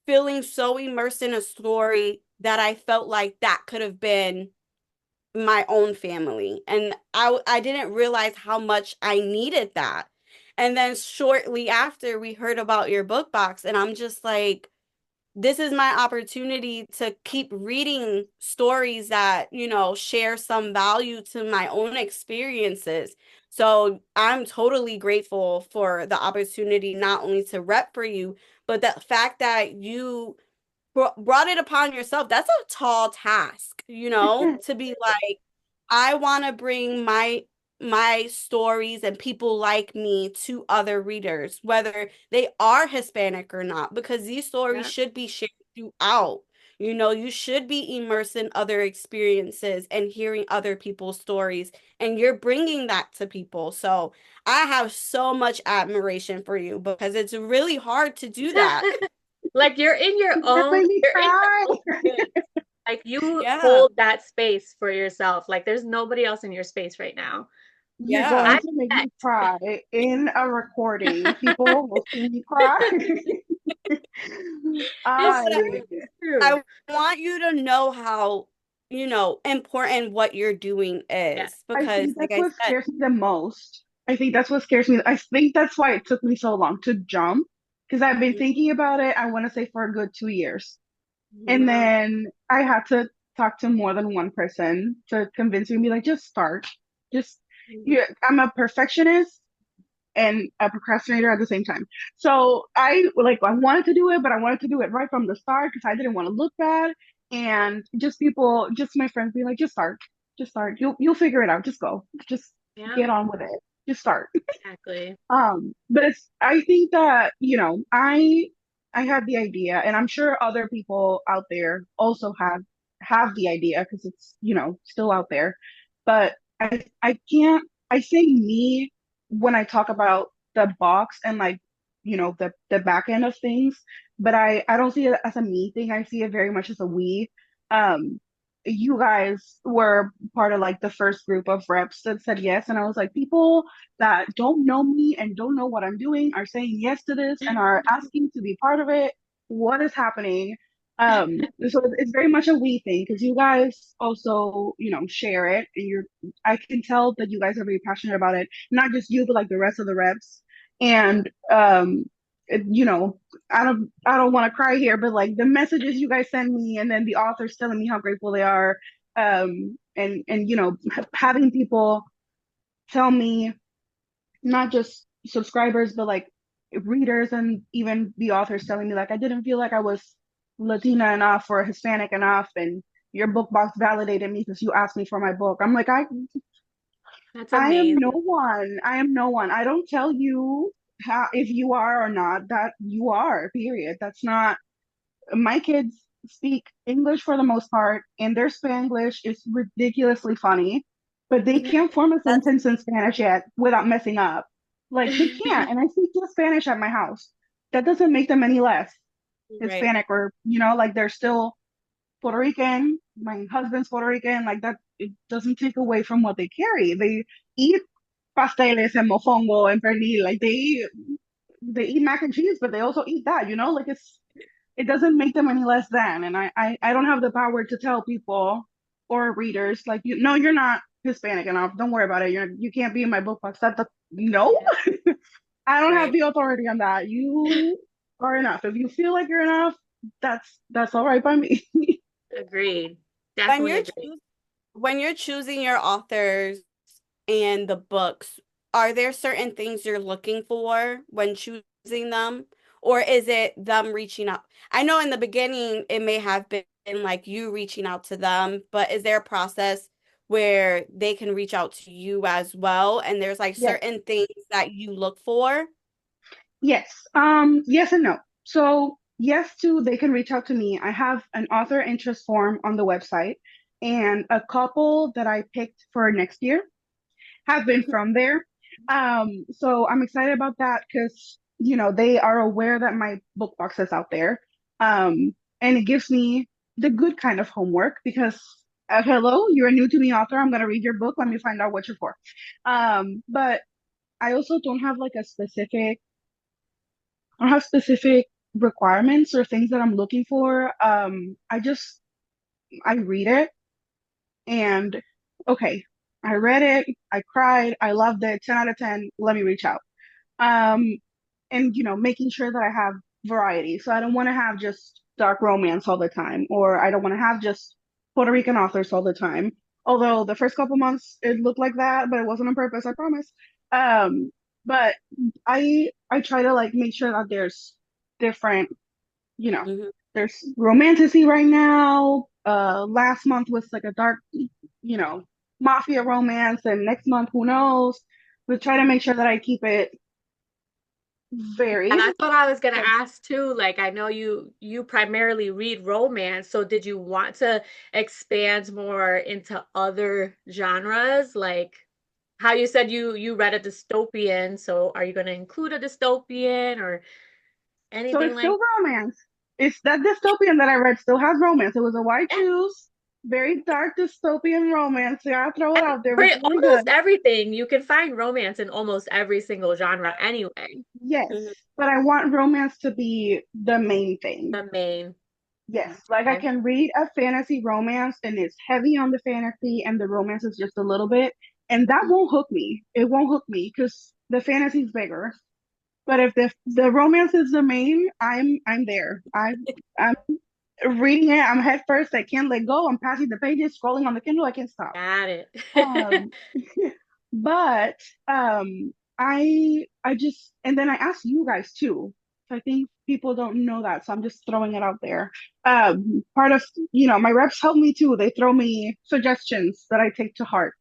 Speaker 1: feeling so immersed in a story that I felt like that could have been my own family. And I didn't realize how much I needed that. And then shortly after we heard about your book box, and I'm just like, this is my opportunity to keep reading stories that, share some value to my own experiences. So I'm totally grateful for the opportunity not only to rep for you, but the fact that you brought it upon yourself. That's a tall task, to be like, I want to bring my stories and people like me to other readers, whether they are Hispanic or not, because these stories
Speaker 2: Yeah.
Speaker 1: should be shared throughout. You should be immersed in other experiences and hearing other people's stories, and you're bringing that to people. So I have so much admiration for you because it's really hard to do that.
Speaker 2: Like
Speaker 3: That made me
Speaker 2: you're in your
Speaker 3: cry.
Speaker 2: own space. Like you
Speaker 1: Yeah.
Speaker 2: hold that space for yourself. Like there's nobody else in your space right now.
Speaker 3: You're
Speaker 1: Yeah.
Speaker 3: going
Speaker 2: I
Speaker 3: to make me
Speaker 2: bet.
Speaker 3: cry in a recording. People will see me cry.
Speaker 2: It's
Speaker 3: I
Speaker 1: But
Speaker 2: true.
Speaker 1: I want you to know how, important what you're doing
Speaker 2: Yeah.
Speaker 1: is
Speaker 3: I
Speaker 1: because,
Speaker 3: think
Speaker 1: like
Speaker 3: that's
Speaker 1: I
Speaker 3: what
Speaker 1: said,
Speaker 3: scares me the most. I think that's what scares me. I think that's why it took me so long to jump because I've been thinking about it, I want to say for a good 2 years. And
Speaker 2: Wow.
Speaker 3: then I had to talk to more than one person to convince me and be like, just start. Just I'm a perfectionist and a procrastinator at the same time. So I wanted to do it, but I wanted to do it right from the start because I didn't want to look bad. And just my friends being like, just start. You'll figure it out. Just go. Just
Speaker 2: Yeah,
Speaker 3: get on with it. Just start.
Speaker 2: exactly.
Speaker 3: But I think that, I had the idea, and I'm sure other people out there also have the idea because it's, still out there. But I can't I say me when I talk about the box and like, the back end of things, but I don't see it as a me thing. I see it very much as a we. Um, you guys were part of like the first group of reps that said yes, and I was like, people that don't know me and don't know what I'm doing are saying yes to this and are asking to be part of it. What is happening? So it's very much a we thing because you guys also, share it, and I can tell that you guys are very passionate about it. Not just you, but like the rest of the reps. And it- you know, I don't want to cry here, but like the messages you guys send me, and then the authors telling me how grateful they are, and having people tell me, not just subscribers, but like readers and even the authors telling me like I didn't feel like I was Latina enough or Hispanic enough, and your book box validated me because you asked me for my book. I'm like,
Speaker 2: That's
Speaker 3: I am no
Speaker 2: amazing.
Speaker 3: one. I am no one. I don't tell you how, if you are or not, that you are, period. That's not, my kids speak English for the most part, and their Spanglish is ridiculously funny, but they can't form a
Speaker 1: That's
Speaker 3: sentence in Spanish yet without messing up. Like they can't. And I speak just Spanish at my house. That doesn't make them any less
Speaker 2: Right.
Speaker 3: Hispanic, or, like they're still Puerto Rican. My husband's Puerto Rican. Like that, it doesn't take away from what they carry. They eat pasteles and mofongo and pernil. Like they eat mac and cheese, but they also eat that, like it doesn't make them any less than. And I don't have the power to tell people or readers like, no, you're not Hispanic enough. Don't worry about it. You can't be in my book box. No,
Speaker 2: Yeah.
Speaker 3: I don't have
Speaker 2: Right.
Speaker 3: the authority on that. You are enough. If you feel like you're enough, that's all right by me.
Speaker 2: Agreed.
Speaker 1: when
Speaker 2: Definitely
Speaker 1: you're
Speaker 2: agree.
Speaker 1: when you're choosing your authors and the books, are there certain things you're looking for when choosing them? Or is it them reaching out? I know in the beginning it may have been like you reaching out to them, but is there a process where they can reach out to you as well? And there's like
Speaker 3: Yes.
Speaker 1: certain things that you look for?
Speaker 3: Yes. Yes and no. So yes to, they can reach out to me. I have an author interest form on the website, and a couple that I picked for next year have been from there. So I'm excited about that because, they are aware that my book box is out there. And it gives me the good kind of homework because, hello, you're a new to me author. I'm going to read your book. Let me find out what you're for. But I also don't have like I don't have specific requirements or things that I'm looking for. I read it, and okay, I read it, I cried, I loved it, 10 out of 10, let me reach out. Um, and making sure that I have variety. So I don't want to have just dark romance all the time, or I don't want to have just Puerto Rican authors all the time. Although the first couple months it looked like that, but it wasn't on purpose, I promise. But I try to like make sure that there's different, you know,
Speaker 1: Mhm.
Speaker 3: there's romanticy right now. Last month was like a dark, you know, mafia romance, and next month, who knows? But try to make sure that I keep it
Speaker 2: And
Speaker 3: varied.
Speaker 2: that's what I was gonna
Speaker 3: 'Cause
Speaker 2: ask too. Like I know you primarily read romance, so did you want to expand more into other genres? Like how you said you read a dystopian, so are you gonna include a dystopian or
Speaker 3: So
Speaker 2: anything
Speaker 3: it's
Speaker 2: like
Speaker 3: still romance. It's that dystopian that I read still has romance. It was a white
Speaker 2: that?
Speaker 3: shoes, very dark dystopian romance. Yeah, I'll throw it
Speaker 2: And
Speaker 3: out there. It was
Speaker 2: pretty
Speaker 3: really
Speaker 2: almost
Speaker 3: good.
Speaker 2: everything. You can find romance in almost every single genre anyway.
Speaker 3: Yes,
Speaker 1: Mhm.
Speaker 3: but I want romance to be the main thing.
Speaker 2: The main.
Speaker 3: Yes, like I
Speaker 2: Okay.
Speaker 3: can read a fantasy romance and it's heavy on the fantasy and the romance is just a little bit, and that won't hook me. It won't hook me because the fantasy's bigger. But if the romance is the main, I'm there. I'm reading it. I'm head first. I can't let go. I'm passing the pages, scrolling on the Kindle. I can't stop.
Speaker 2: Got it.
Speaker 3: Um, but um, I just, and then I asked you guys too. So I think people don't know that, so I'm just throwing it out there. Part of, my reps help me too. They throw me suggestions that I take to heart.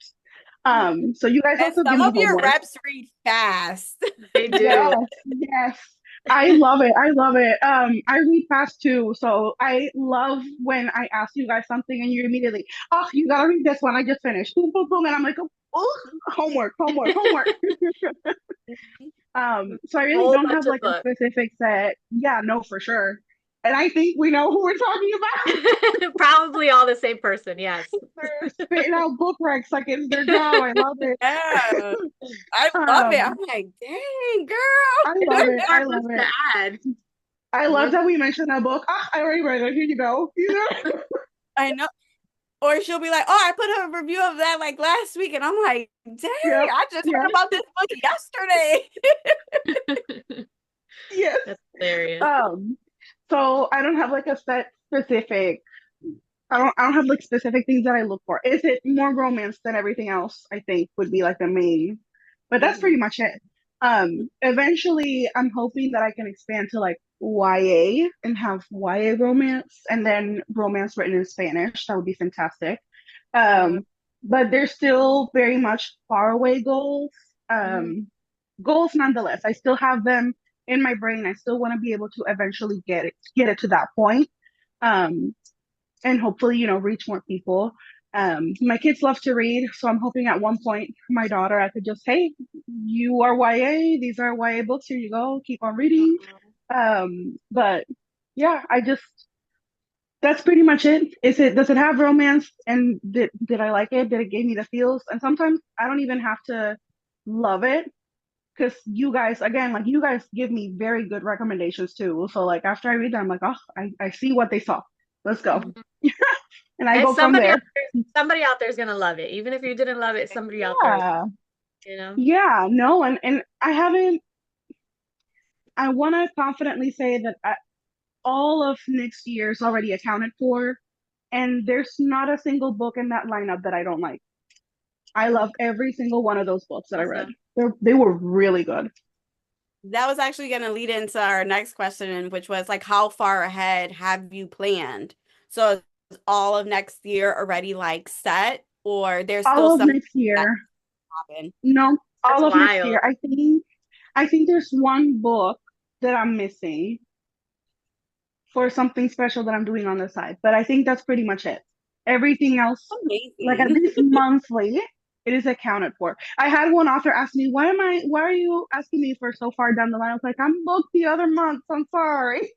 Speaker 3: So you guys
Speaker 1: And
Speaker 3: also give
Speaker 1: some
Speaker 3: me
Speaker 1: of your
Speaker 3: homework.
Speaker 1: reps read fast.
Speaker 2: They
Speaker 3: Yes,
Speaker 2: do.
Speaker 3: yes. I love it. I love it. I read fast too, so I love when I ask you guys something and you immediately, oh, you gotta read this one. I just finished. Boom, boom, boom, and I'm like, oh, homework, homework, homework. So I
Speaker 2: A
Speaker 3: really
Speaker 2: whole
Speaker 3: don't have
Speaker 2: bunch of
Speaker 3: like a
Speaker 2: books.
Speaker 3: specific set. Yeah, no, for sure. And I think we know who we're talking about.
Speaker 2: Probably all the same person, yes.
Speaker 3: They're spitting out book recs like it's their job. I love it.
Speaker 1: Yeah. I love it. I'm
Speaker 3: Um,
Speaker 1: like, dang,
Speaker 3: I
Speaker 1: girl.
Speaker 3: love
Speaker 2: There's
Speaker 3: it.
Speaker 2: more
Speaker 3: I love
Speaker 2: books to
Speaker 3: it.
Speaker 2: add.
Speaker 3: I love
Speaker 2: More.
Speaker 3: that we mentioned that book. Ah, I already read it. Here you go.
Speaker 1: I know. Or she'll be like, oh, I put a review of that like last week. And I'm like, dang,
Speaker 3: Yep.
Speaker 1: I just
Speaker 3: Yep.
Speaker 1: heard about this book yesterday.
Speaker 3: Yes.
Speaker 2: That's hilarious.
Speaker 3: So I don't have like a set specific. I don't have like specific things that I look for. Is it more romance than everything else? I think would be like the main, but that's
Speaker 1: Mhm.
Speaker 3: pretty much it. Eventually I'm hoping that I can expand to like YA and have YA romance and then romance written in Spanish. That would be fantastic.
Speaker 1: Uh,
Speaker 3: Um, but they're still very much far away goals.
Speaker 2: Mhm.
Speaker 3: Goals nonetheless. I still have them in my brain. I still want to be able to eventually get it to that point. Um, and hopefully, reach more people. My kids love to read, so I'm hoping at one point my daughter, I could just, hey, you are YA, these are YA books, here you go, keep on reading. But yeah, that's pretty much it. Does it have romance? And did I like it? Did it give me the feels? And sometimes I don't even have to love it because you guys, again, like you guys give me very good recommendations too. So like after I read them, I'm like, oh, I see what they saw. Let's go.
Speaker 2: Mhm.
Speaker 3: And I
Speaker 2: And
Speaker 3: go from there.
Speaker 2: somebody out there's gonna love it. Even if you didn't love it, somebody out there is,
Speaker 3: Yeah.
Speaker 2: you know.
Speaker 3: Yeah, no, and I want to confidently say that all of next year is already accounted for, and there's not a single book in that lineup that I don't like. I love every single one of those books that I read.
Speaker 2: Awesome.
Speaker 3: They were really good.
Speaker 1: that was actually going to lead into our next question, which was like, how far ahead have you planned? So is all of next year already like set, or there's still
Speaker 3: All of
Speaker 1: some
Speaker 3: next
Speaker 1: that
Speaker 3: year.
Speaker 1: happen?
Speaker 3: No,
Speaker 2: That's
Speaker 3: all of next
Speaker 2: wild.
Speaker 3: year. I think there's one book that I'm missing for something special that I'm doing on the side, but I think that's pretty much it. Everything else, like at
Speaker 1: Amazing.
Speaker 3: least monthly, it is accounted for. I had one author ask me, why are you asking me for so far down the line? I was like, I'm booked the other months. I'm sorry.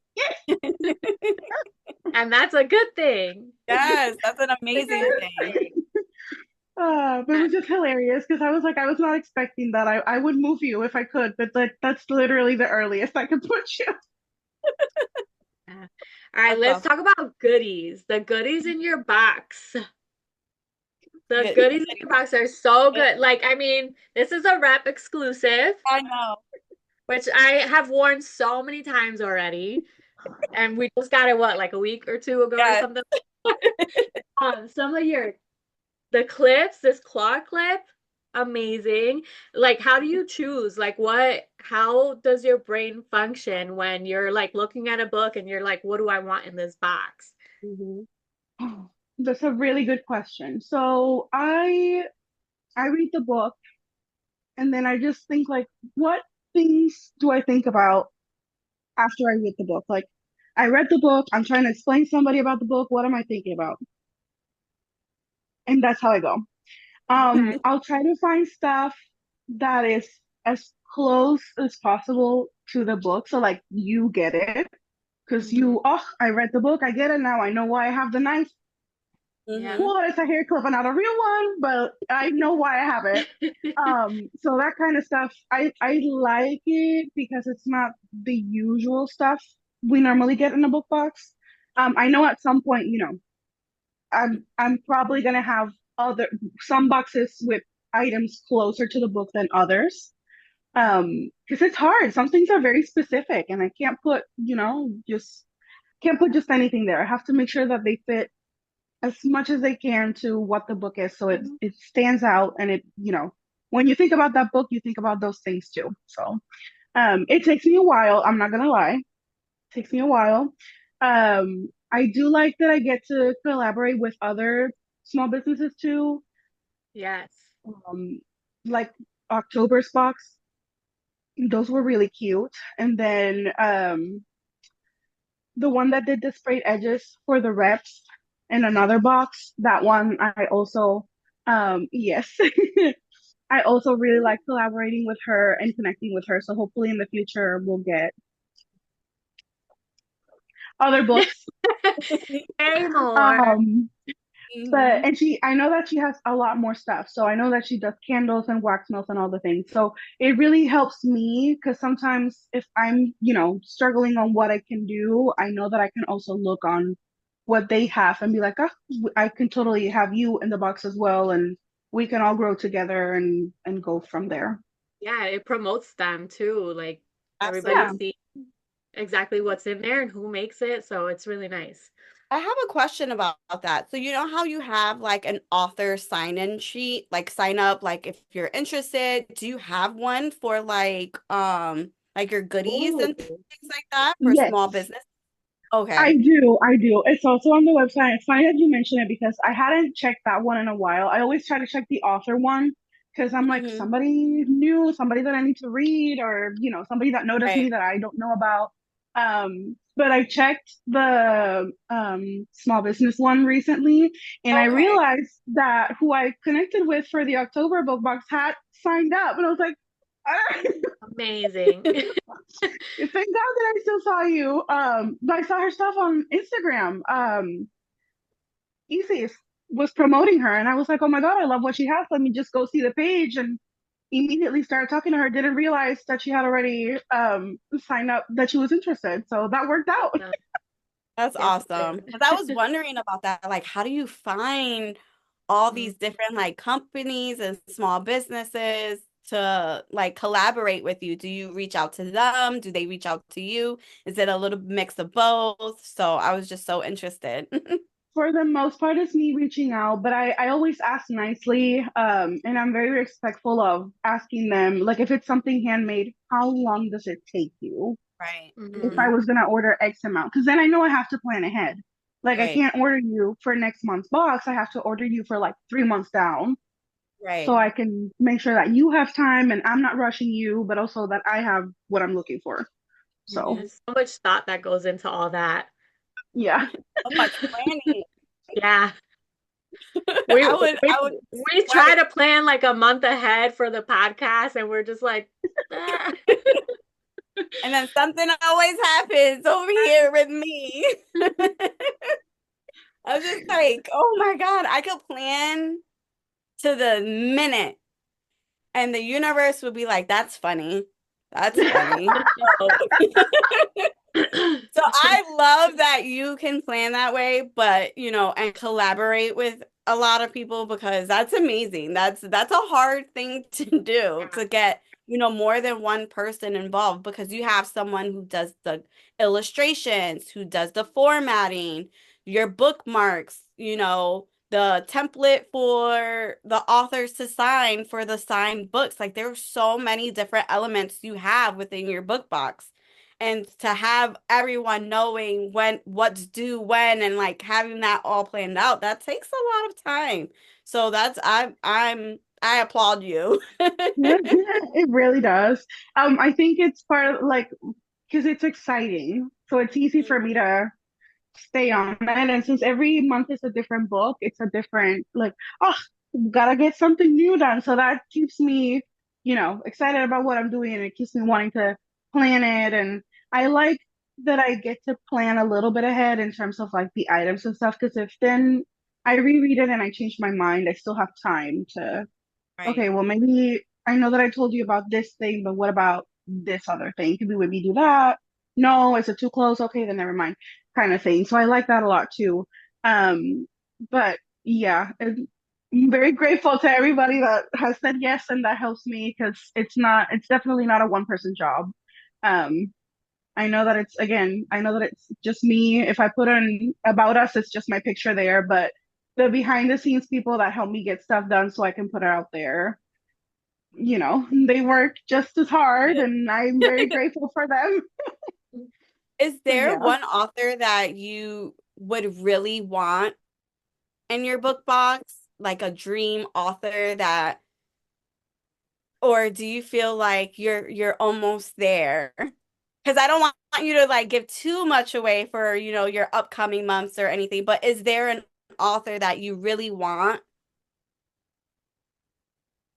Speaker 2: And that's a good thing.
Speaker 1: Yes, that's an
Speaker 2: A
Speaker 1: amazing
Speaker 2: good
Speaker 1: thing.
Speaker 2: thing.
Speaker 3: But it was just hilarious because I was like, I was not expecting that. I would move you if I could, but that's literally the earliest I could put you.
Speaker 2: Yeah. All right,
Speaker 1: That's
Speaker 2: let's
Speaker 1: awesome.
Speaker 2: talk about goodies. The goodies in your box. The
Speaker 1: Good.
Speaker 2: goodies in your box are so good. Like, I mean, this is a rep exclusive,
Speaker 1: I know.
Speaker 2: which I have worn so many times already. And we just got it, what, like a week or two ago or
Speaker 1: Yes.
Speaker 2: something? Some of your the clips, this claw clip, amazing. Like, how do you choose? Like, how does your brain function when you're like looking at a book and you're like, what do I want in this box?
Speaker 1: Mhm.
Speaker 3: That's a really good question. So I read the book and then I just think like, what things do I think about after I read the book? Like, I read the book, I'm trying to explain to somebody about the book. What am I thinking about? And that's how I go.
Speaker 2: Okay.
Speaker 3: I'll try to find stuff that is as close as possible to the book. So like you get it. Because
Speaker 2: Hmm.
Speaker 3: I read the book, I get it now. I know why I have the knife.
Speaker 2: Yeah.
Speaker 1: Mhm.
Speaker 3: Cool that it's a hair clip and not a real one, but I know why I have it. So that kind of stuff, I like it because it's not the usual stuff we normally get in a book box. I know at some point, I'm probably gonna have other some boxes with items closer to the book than others. Because it's hard. Some things are very specific, and I can't put, just can't put just anything there. I have to make sure that they fit as much as they can to what the book is, so it
Speaker 2: Mhm.
Speaker 3: it stands out and it when you think about that book, you think about those things too. So it takes me a while. I'm not gonna lie. It takes me a while. I do like that I get to collaborate with other small businesses too.
Speaker 2: Yes.
Speaker 3: Um, like October's box, those were really cute. And then the one that did the sprayed edges for the reps in another box, that one I also yes. I also really like collaborating with her and connecting with her. So hopefully in the future we'll get other books.
Speaker 2: Hey, more.
Speaker 3: Um, but
Speaker 1: Mhm.
Speaker 3: and I know that she has a lot more stuff. So I know that she does candles and wax melts and all the things. So it really helps me because sometimes if I'm, struggling on what I can do, I know that I can also look on what they have and be like, oh, I can totally have you in the box as well, and we can all grow together and go from there.
Speaker 2: Yeah, it promotes them too. Like everybody
Speaker 3: Yeah.
Speaker 1: Absolutely.
Speaker 2: sees exactly what's in there and who makes it. So it's really nice.
Speaker 1: I have a question about that. So you know how you have like an author sign-in sheet, like sign up, like if you're interested, do you have one for like your goodies
Speaker 2: Ooh.
Speaker 1: and things like that for small
Speaker 3: Yes.
Speaker 1: business? Okay.
Speaker 3: I do, I do. It's also on the website. It's funny that you mention it because I hadn't checked that one in a while. I always try to check the author one because I'm like
Speaker 1: Hmm.
Speaker 3: somebody new, somebody that I need to read, or somebody that noticed
Speaker 1: Right.
Speaker 3: me that I don't know about. But I checked the small business one recently, and I
Speaker 1: Okay.
Speaker 3: realized that who I connected with for the October book box had signed up, and I was like,
Speaker 2: Amazing.
Speaker 3: thank God that I still saw you. But I saw her stuff on Instagram. Isis was promoting her, and I was like, oh my God, I love what she has. Let me just go see the page, and immediately started talking to her. Didn't realize that she had already signed up, that she was interested. So that worked out.
Speaker 2: Yeah.
Speaker 1: That's
Speaker 2: Yes, it
Speaker 1: awesome.
Speaker 2: did.
Speaker 1: Because I was wondering about that. Like, how do you find all
Speaker 2: Mm.
Speaker 1: these different like companies and small businesses to like collaborate with you? Do you reach out to them? Do they reach out to you? Is it a little mix of both? So I was just so interested.
Speaker 3: For the most part, it's me reaching out, but I always ask nicely, and I'm very respectful of asking them, like if it's something handmade, how long does it take you?
Speaker 1: Right.
Speaker 3: If I
Speaker 2: Hmm.
Speaker 1: Hmm.
Speaker 3: was gonna order X amount, because then I know I have to plan ahead. Like I
Speaker 1: Right.
Speaker 3: can't order you for next month's box. I have to order you for like 3 months down, so
Speaker 1: Right.
Speaker 3: I can make sure that you have time and I'm not rushing you, but also that I have what I'm looking for. So
Speaker 1: Hmm.
Speaker 2: There's so much thought that goes into all that.
Speaker 3: yeah,
Speaker 1: So much planning.
Speaker 2: Yeah. We
Speaker 1: I would
Speaker 2: we try
Speaker 1: sweat.
Speaker 2: to plan like a month ahead for the podcast and we're just like, "Ah."
Speaker 1: And then something always happens over here with me. I was just like, oh my God, I could plan to the minute. And the universe would be like, that's funny. That's funny. So, so I love that you can plan that way, but and collaborate with a lot of people because that's amazing. That's a hard thing to do
Speaker 2: Yeah.
Speaker 1: to get, more than one person involved because you have someone who does the illustrations, who does the formatting, your bookmarks, the template for the authors to sign for the signed books. Like there's so many different elements you have within your book box and to have everyone knowing what's due when and like having that all planned out, that takes a lot of time. So that's I applaud you.
Speaker 3: it really does. I think it's part of like because it's exciting, so it's easy for me to stay on it. And since every month is a different book, it's a different like, oh, gotta get something new done. So that keeps me, excited about what I'm doing, and it keeps me wanting to plan it. And I like that I get to plan a little bit ahead in terms of like the items and stuff. Because if then I reread it and I change my mind, I still have time to,
Speaker 1: Right.
Speaker 3: okay, well maybe I know that I told you about this thing, but what about this other thing? Could we maybe do that? No, is it too close? Okay, then never mind, kind of thing. So I like that a lot too. Um, but yeah, I'm very grateful to everybody that has said yes, and that helps me because it's definitely not a one person job. Um, I know that it's just me. If I put in about us, it's just my picture there, but the behind the scenes people that help me get stuff done so I can put it out there, they work just as hard,
Speaker 1: Yeah.
Speaker 3: and I'm very grateful for them.
Speaker 1: Is
Speaker 3: So
Speaker 1: there
Speaker 3: yeah.
Speaker 1: one author that you would really want in your book box? Like a dream author that, or do you feel like you're almost there? Because I don't want you to like give too much away for, your upcoming months or anything, but is there an author that you really want?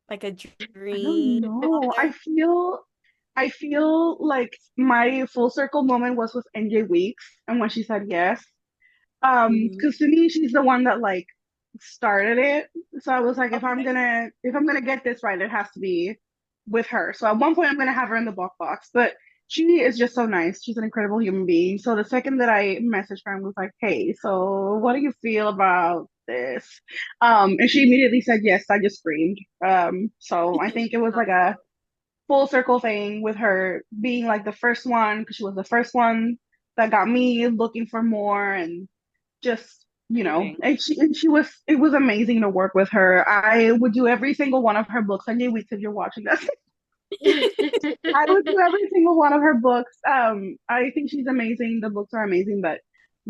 Speaker 1: Like a
Speaker 3: I don't
Speaker 1: dream
Speaker 3: know.
Speaker 1: author?
Speaker 3: I feel like my full circle moment was with NJ Weeks, and when she said yes.
Speaker 1: Mhm.
Speaker 3: Because to me, she's the one that like started it. So I was like,
Speaker 1: Okay.
Speaker 3: if I'm gonna get this right, it has to be with her. So at one point, I'm gonna have her in the book box. But she is just so nice. She's an incredible human being. So the second that I messaged her and was like, hey, so what do you feel about this? And she immediately said yes. I just screamed. So I think it was like a full circle thing with her being like the first one, because she was the first one that got me looking for more, and just
Speaker 1: Amazing.
Speaker 3: and she was, it was amazing to work with her. I would do every single one of her books. Sunday weeks, if you're watching this, I would do every single one of her books. I think she's amazing. The books are amazing, but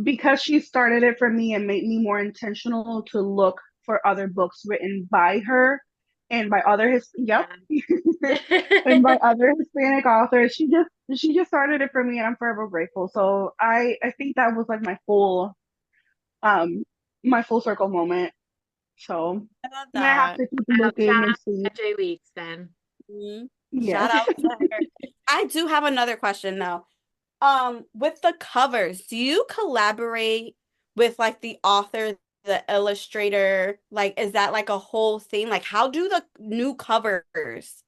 Speaker 3: because she started it for me and made me more intentional to look for other books written by her and by other yep, and by other Hispanic authors, she just started it for me, and I'm forever grateful. So I think that was like um my full circle moment. So
Speaker 1: I love
Speaker 3: I'm gonna have
Speaker 1: that.
Speaker 3: to keep
Speaker 2: Shout
Speaker 3: looking and
Speaker 2: out
Speaker 3: see.
Speaker 2: to J Weeks then.
Speaker 1: Mhm.
Speaker 3: Yes.
Speaker 1: Shout out to her. I do have another question though. With the covers, do you collaborate with like the author, the illustrator? Like, is that like a whole thing? Like, how do the new covers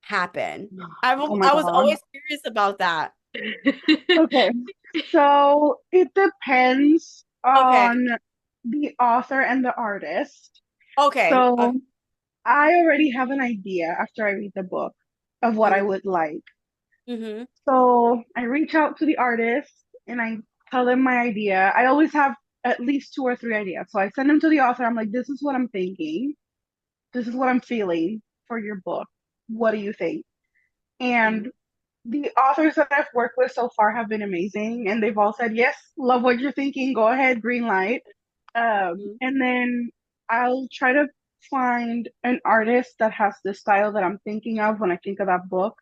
Speaker 1: happen?
Speaker 3: Oh my
Speaker 1: I was
Speaker 3: God.
Speaker 1: always curious about that.
Speaker 3: Okay. So it depends
Speaker 1: Okay.
Speaker 3: on the author and the artist.
Speaker 1: Okay.
Speaker 3: So I already have an idea after I read the book of what I would like.
Speaker 1: Mm-hmm.
Speaker 3: So I reach out to the artist and I tell them my idea. I always have at least two or three ideas. So I send them to the author. I'm like, this is what I'm thinking. This is what I'm feeling for your book. What do you think? And the authors that I've worked with so far have been amazing. And they've all said, yes, love what you're thinking. Go ahead, green light. And then I'll try to find an artist that has the style that I'm thinking of when I think of that book,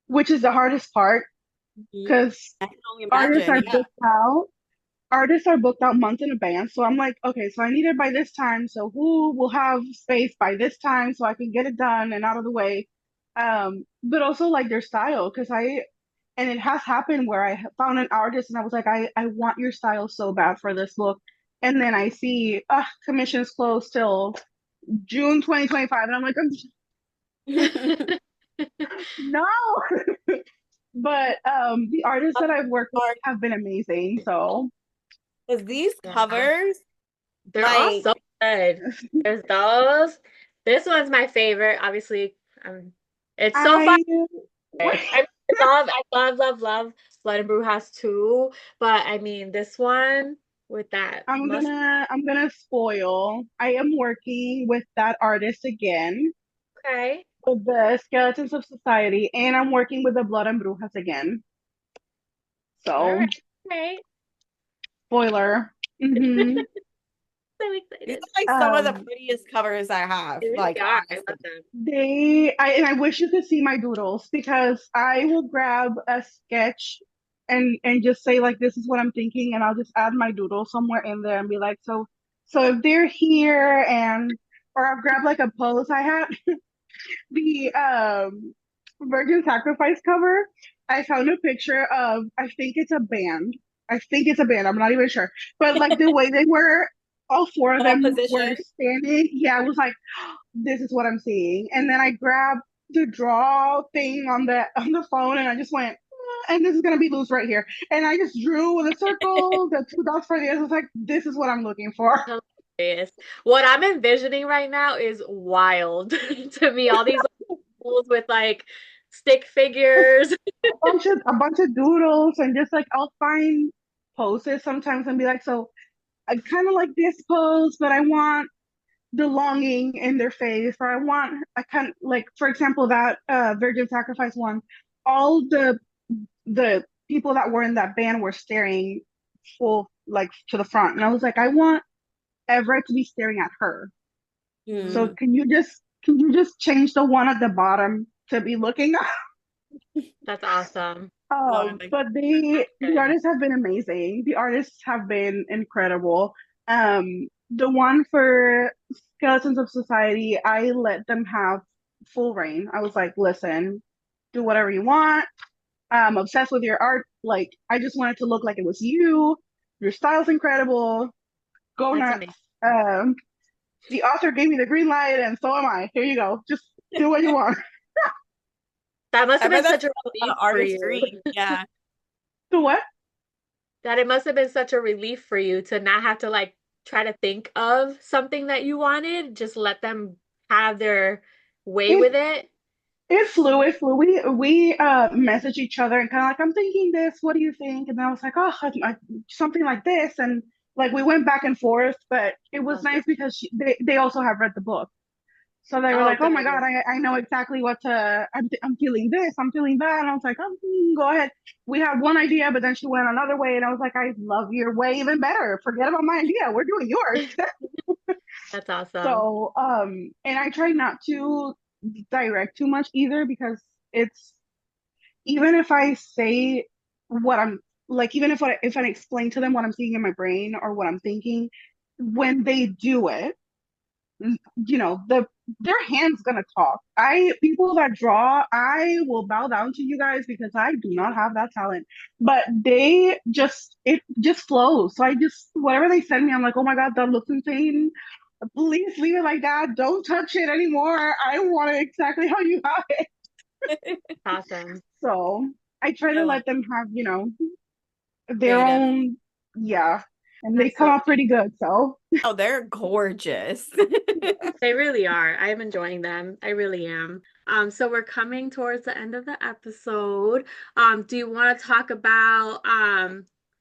Speaker 3: which is the hardest part
Speaker 1: Mm-hmm.
Speaker 3: because
Speaker 1: I can only
Speaker 3: artists
Speaker 1: imagine.
Speaker 3: are
Speaker 1: Yeah.
Speaker 3: booked out. Artists are booked out months in advance. So I'm like, okay, so I need it by this time. So who will have space by this time so I can get it done and out of the way? But also like their style, because and it has happened where I found an artist and I was like, I want your style so bad for this book. And then I see, commissions closed till June 2025. And I'm like, no. But the artists that I've worked with have been amazing. So
Speaker 1: Because these
Speaker 2: Yeah.
Speaker 1: covers,
Speaker 2: They're all
Speaker 1: like,
Speaker 2: so good. There's those. This one's my favorite, obviously. It's so fun.
Speaker 3: I
Speaker 2: I love, love, love Blood and Brew has too. But I mean, this one with that must.
Speaker 3: I'm gonna spoil. I am working with that artist again,
Speaker 2: Okay.
Speaker 3: with the Skeletons of Society, and I'm working with the Blood and Brujas again.
Speaker 2: All
Speaker 3: So
Speaker 2: right. Okay.
Speaker 3: spoiler. hmm
Speaker 2: So
Speaker 1: these
Speaker 2: excited.
Speaker 1: are like some of the
Speaker 3: Um,
Speaker 1: prettiest covers I have.
Speaker 2: They really
Speaker 1: Like,
Speaker 2: are. I love
Speaker 1: honestly.
Speaker 2: them.
Speaker 3: and I wish you could see my doodles because I will grab a sketch and just say like this is what I'm thinking, and I'll just add my doodle somewhere in there and be like, so if they're here, and or I'll grab like a pose I had the Virgin Sacrifice cover. I found a picture of, I think it's a band. I think it's a band. I'm not even sure. But like the way they were, all four of
Speaker 1: All
Speaker 3: them were
Speaker 1: position.
Speaker 3: standing. Yeah, I was like, this is what I'm seeing. And then I grabbed the draw thing on the phone and I just went, and this is gonna be loose right here. And I just drew with a circle, the two dots for the S. I was like, this is what I'm looking for.
Speaker 2: Hilarious. What I'm envisioning right now is wild to me. All these schools with like stick figures.
Speaker 3: A bunch of doodles, and just like I'll find poses sometimes and be like, so I kind of like this pose, but I want the longing in their face, or I want I kind like, for example, that Virgin Sacrifice one, all the people that were in that band were staring full like to the front, and I was like, I want Everett to be staring at her. So
Speaker 1: Mm.
Speaker 3: can you just change the one at the bottom to be looking up?
Speaker 2: That's awesome.
Speaker 1: Oh, I like
Speaker 3: But the
Speaker 2: Good.
Speaker 3: artists have been amazing. The artists have been incredible. The one for Skeletons of Society, I let them have full reign. I was like, listen, do whatever you want. I'm obsessed with your art. Like, I just want it to look like it was you. Your style's incredible. Go
Speaker 2: That's
Speaker 3: nuts.
Speaker 2: amazing.
Speaker 3: Um, the author gave me the green light, and so am I. Here you go. Just do what you want.
Speaker 2: That must
Speaker 1: I
Speaker 2: have
Speaker 1: bet
Speaker 2: been
Speaker 1: that's
Speaker 2: such a
Speaker 1: a
Speaker 2: relief for
Speaker 1: artist's
Speaker 2: you.
Speaker 1: dream. Yeah.
Speaker 3: Do what?
Speaker 2: That it must have been such a relief for you to not have to like try to think of something that you wanted, just let them have their way
Speaker 3: It
Speaker 2: with it.
Speaker 3: it flew. We message each other and kind of like, I'm thinking this. What do you think? And I was like, oh, something like this, and like we went back and forth. But it was
Speaker 2: Awesome.
Speaker 3: nice because they also have read the book, so they were
Speaker 2: Oh,
Speaker 3: like, oh my God,
Speaker 2: good.
Speaker 3: I know exactly what to. I'm feeling this. I'm feeling that. And I was like, oh, go ahead. We had one idea, but then she went another way, and I was like, I love your way even better. Forget about my idea. We're doing yours.
Speaker 2: That's awesome.
Speaker 3: So, and I try not to direct too much either because it's even if I say what I'm like, even if I explain to them what I'm seeing in my brain or what I'm thinking, when they do it, their hand's gonna talk. I People that draw, I will bow down to you guys because I do not have that talent. But it just flows. So I just whatever they send me, I'm like, oh my God, that looks insane. Please leave it like that. Don't touch it anymore. I want it exactly how you have it.
Speaker 2: Awesome.
Speaker 3: So I try
Speaker 1: I
Speaker 3: to
Speaker 1: love
Speaker 3: let them have, their
Speaker 1: creative.
Speaker 3: own, yeah, and they
Speaker 2: That's
Speaker 3: come
Speaker 2: so
Speaker 3: out pretty good. So
Speaker 1: Oh, they're gorgeous.
Speaker 2: they really are. I am enjoying them. I really am. So we're coming towards the end of the episode. Do you want to talk about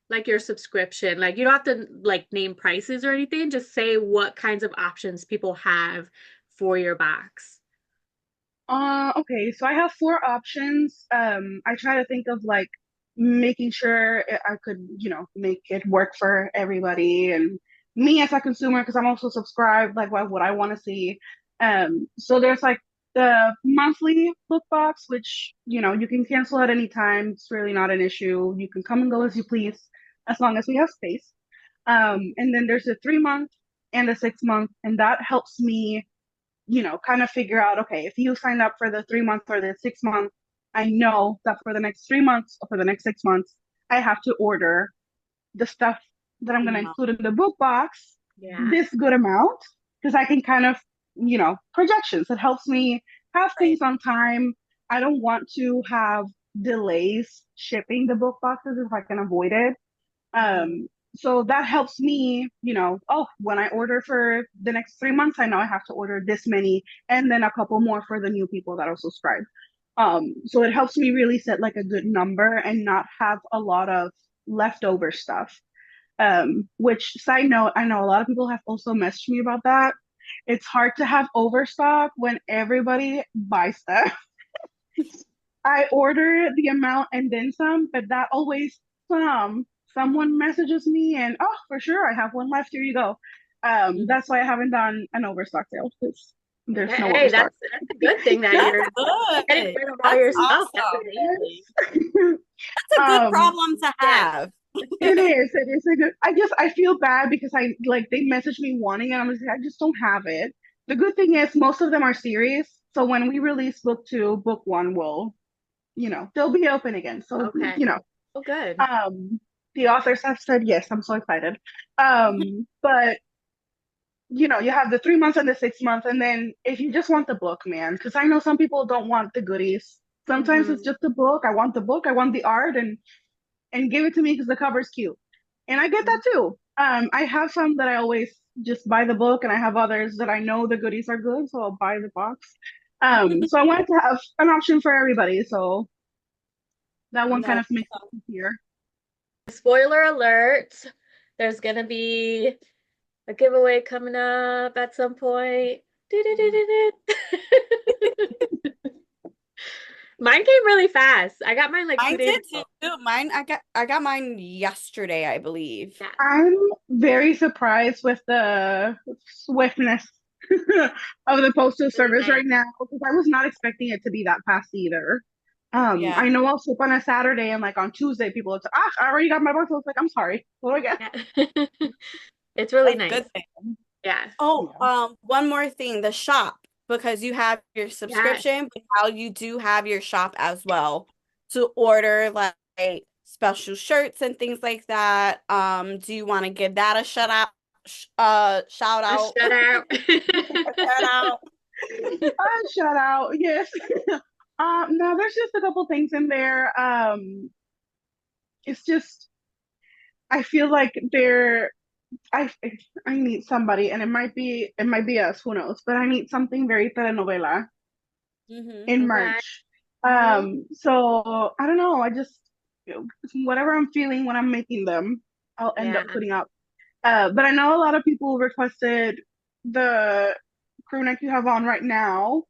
Speaker 2: like your subscription? Like you don't have to like name prices or anything, just say what kinds of options people have for your box.
Speaker 3: okay, so I have four options. I try to think of like making sure I could, make it work for everybody and me as a consumer because I'm also subscribed, like what I want to see. So there's like the monthly book box, which, you can cancel at any time. It's really not an issue. You can come and go as you please, as long as we have space. And then there's the 3 month and the 6 month, and that helps me kind of figure out, okay, if you sign up for the 3 month or the 6 month, I know that for the next 3 months or for the next 6 months, I have to order the stuff that I'm going to
Speaker 1: No.
Speaker 3: include in the book box,
Speaker 2: Yeah.
Speaker 3: this good amount, because I can kind of, projections. It helps me have
Speaker 1: Right.
Speaker 3: things on time. I don't want to have delays shipping the book boxes if I can avoid it.
Speaker 1: Mhm.
Speaker 3: So that helps me, oh, when I order for the next 3 months, I know I have to order this many and then a couple more for the new people that will subscribe. So it helps me really set like a good number and not have a lot of leftover stuff. Which side note, I know a lot of people have also messaged me about that. It's hard to have overstock when everybody buys stuff. I order the amount and then some, but that always someone messages me and oh, for sure, I have one left. Here you go.
Speaker 1: Mhm.
Speaker 3: That's why I haven't done an overstock sale because there's no
Speaker 2: Hey,
Speaker 3: overstock.
Speaker 2: that's a good thing that
Speaker 1: That's
Speaker 2: you're getting
Speaker 1: good.
Speaker 2: rid of all
Speaker 1: That's
Speaker 2: your stuff. That's
Speaker 1: awesome.
Speaker 2: amazing.
Speaker 1: That's a good
Speaker 3: um,
Speaker 1: problem to
Speaker 2: Yes.
Speaker 1: have.
Speaker 3: it is. It is a good. I feel bad because I like they message me wanting it. I'm just like, I just don't have it. The good thing is most of them are series. So when we release book two, book one will, they'll be open again. So,
Speaker 2: Okay. Oh, good.
Speaker 3: Um, the authors have said yes. I'm so excited. But you have the 3 months and the 6 months, and then if you just want the book, man, because I know some people don't want the goodies. Sometimes it's
Speaker 2: Hmm.
Speaker 3: just the book. I want the book. I want the art, and give it to me because the cover's cute, and I get that too. I have some that I always just buy the book, and I have others that I know the goodies are good, so I'll buy the box. So I wanted to have an option for everybody, so that one kind
Speaker 2: No.
Speaker 3: of makes it easier.
Speaker 2: Spoiler alert, there's gonna be a giveaway coming up at some point. Mine came really fast. I got mine like 2
Speaker 1: Mine
Speaker 2: days
Speaker 1: did
Speaker 2: ago.
Speaker 1: too. I got mine yesterday, I believe.
Speaker 2: Yeah.
Speaker 3: I'm very surprised with the swiftness of the postal
Speaker 2: Really
Speaker 3: service
Speaker 2: nice.
Speaker 3: right now because I was not expecting it to be that fast either.
Speaker 1: Yeah.
Speaker 3: I know I'll ship on a Saturday and like on Tuesday people are like, I already got my parcel. It's like, I'm sorry. What do I get?
Speaker 2: Yeah. It's really
Speaker 1: That's a good
Speaker 2: nice.
Speaker 1: thing.
Speaker 2: Yeah.
Speaker 1: Oh,
Speaker 3: Yeah.
Speaker 1: one more thing, the shop, because you have your
Speaker 2: Yes.
Speaker 1: subscription, but now you do have your shop as well to order like special shirts and things like that. Do you want to give that a shout
Speaker 2: A
Speaker 1: out?
Speaker 2: shout out.
Speaker 1: A shout out.
Speaker 3: Shout out. Yes. No, there's just a couple things in there. It's just I feel like I I need somebody, and it might be us, who knows? But I need something very telenovela in
Speaker 2: Okay.
Speaker 3: merch.
Speaker 2: Hmm.
Speaker 3: So I don't know. I just whatever I'm feeling when I'm making them, I'll end up
Speaker 2: Yeah.
Speaker 3: putting up. But I know a lot of people requested the crew neck you have on right now.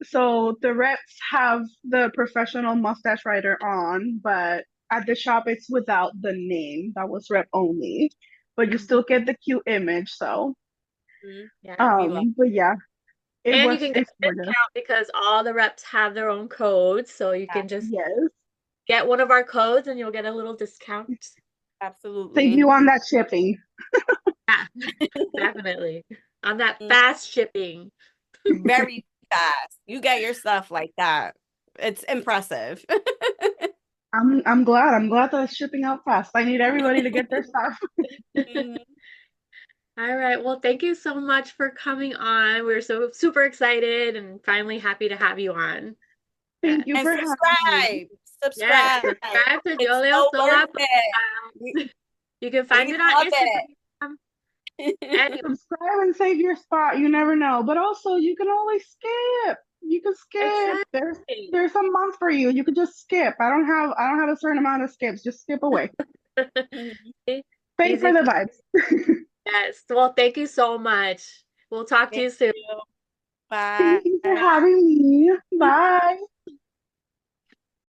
Speaker 3: So the reps have the professional mustache writer on, but at the shop it's without the name. That was rep only. But you still get the cute image, so
Speaker 2: Yeah.
Speaker 1: We love
Speaker 3: but yeah,
Speaker 2: And you can get
Speaker 3: it's
Speaker 2: a
Speaker 3: gorgeous.
Speaker 2: discount because all the reps have their own codes. So you
Speaker 1: that.
Speaker 2: can just
Speaker 3: Yes.
Speaker 2: get one of our codes and you'll get a little discount.
Speaker 3: Save you
Speaker 1: Absolutely.
Speaker 3: on that shipping.
Speaker 2: Yeah, definitely. On that fast shipping.
Speaker 1: Very fast. You get your stuff like that. It's impressive.
Speaker 3: I'm glad. I'm glad that it's shipping out fast. I need everybody to get their stuff.
Speaker 1: Mhm.
Speaker 2: All right. Well, thank you so much for coming on. We're so super excited and finally happy to have you on.
Speaker 3: Thank
Speaker 2: Yes.
Speaker 3: you
Speaker 1: And
Speaker 3: for having me.
Speaker 1: subscribe.
Speaker 2: Yes.
Speaker 1: Subscribe.
Speaker 2: Subscribe to Yo
Speaker 1: It's
Speaker 2: Leo
Speaker 1: so worth
Speaker 2: Sola
Speaker 1: it.
Speaker 2: Podcast. You can find
Speaker 1: We
Speaker 2: it on
Speaker 1: love it.
Speaker 2: Instagram. Anyway,
Speaker 3: Subscribe and save your spot. You never know. But also, you can always skip. You can skip.
Speaker 2: exactly.
Speaker 3: There's a month for you. You could just skip. I don't have a certain amount of skips. Just skip away.
Speaker 1: Mhm.
Speaker 3: Pay for
Speaker 2: Easy
Speaker 3: the
Speaker 2: peasy.
Speaker 3: vibes.
Speaker 2: Yes. Well, thank you so much. We'll talk to
Speaker 1: Thank
Speaker 2: you soon.
Speaker 1: you.
Speaker 3: Thank you for
Speaker 1: Bye.
Speaker 3: having me. Bye.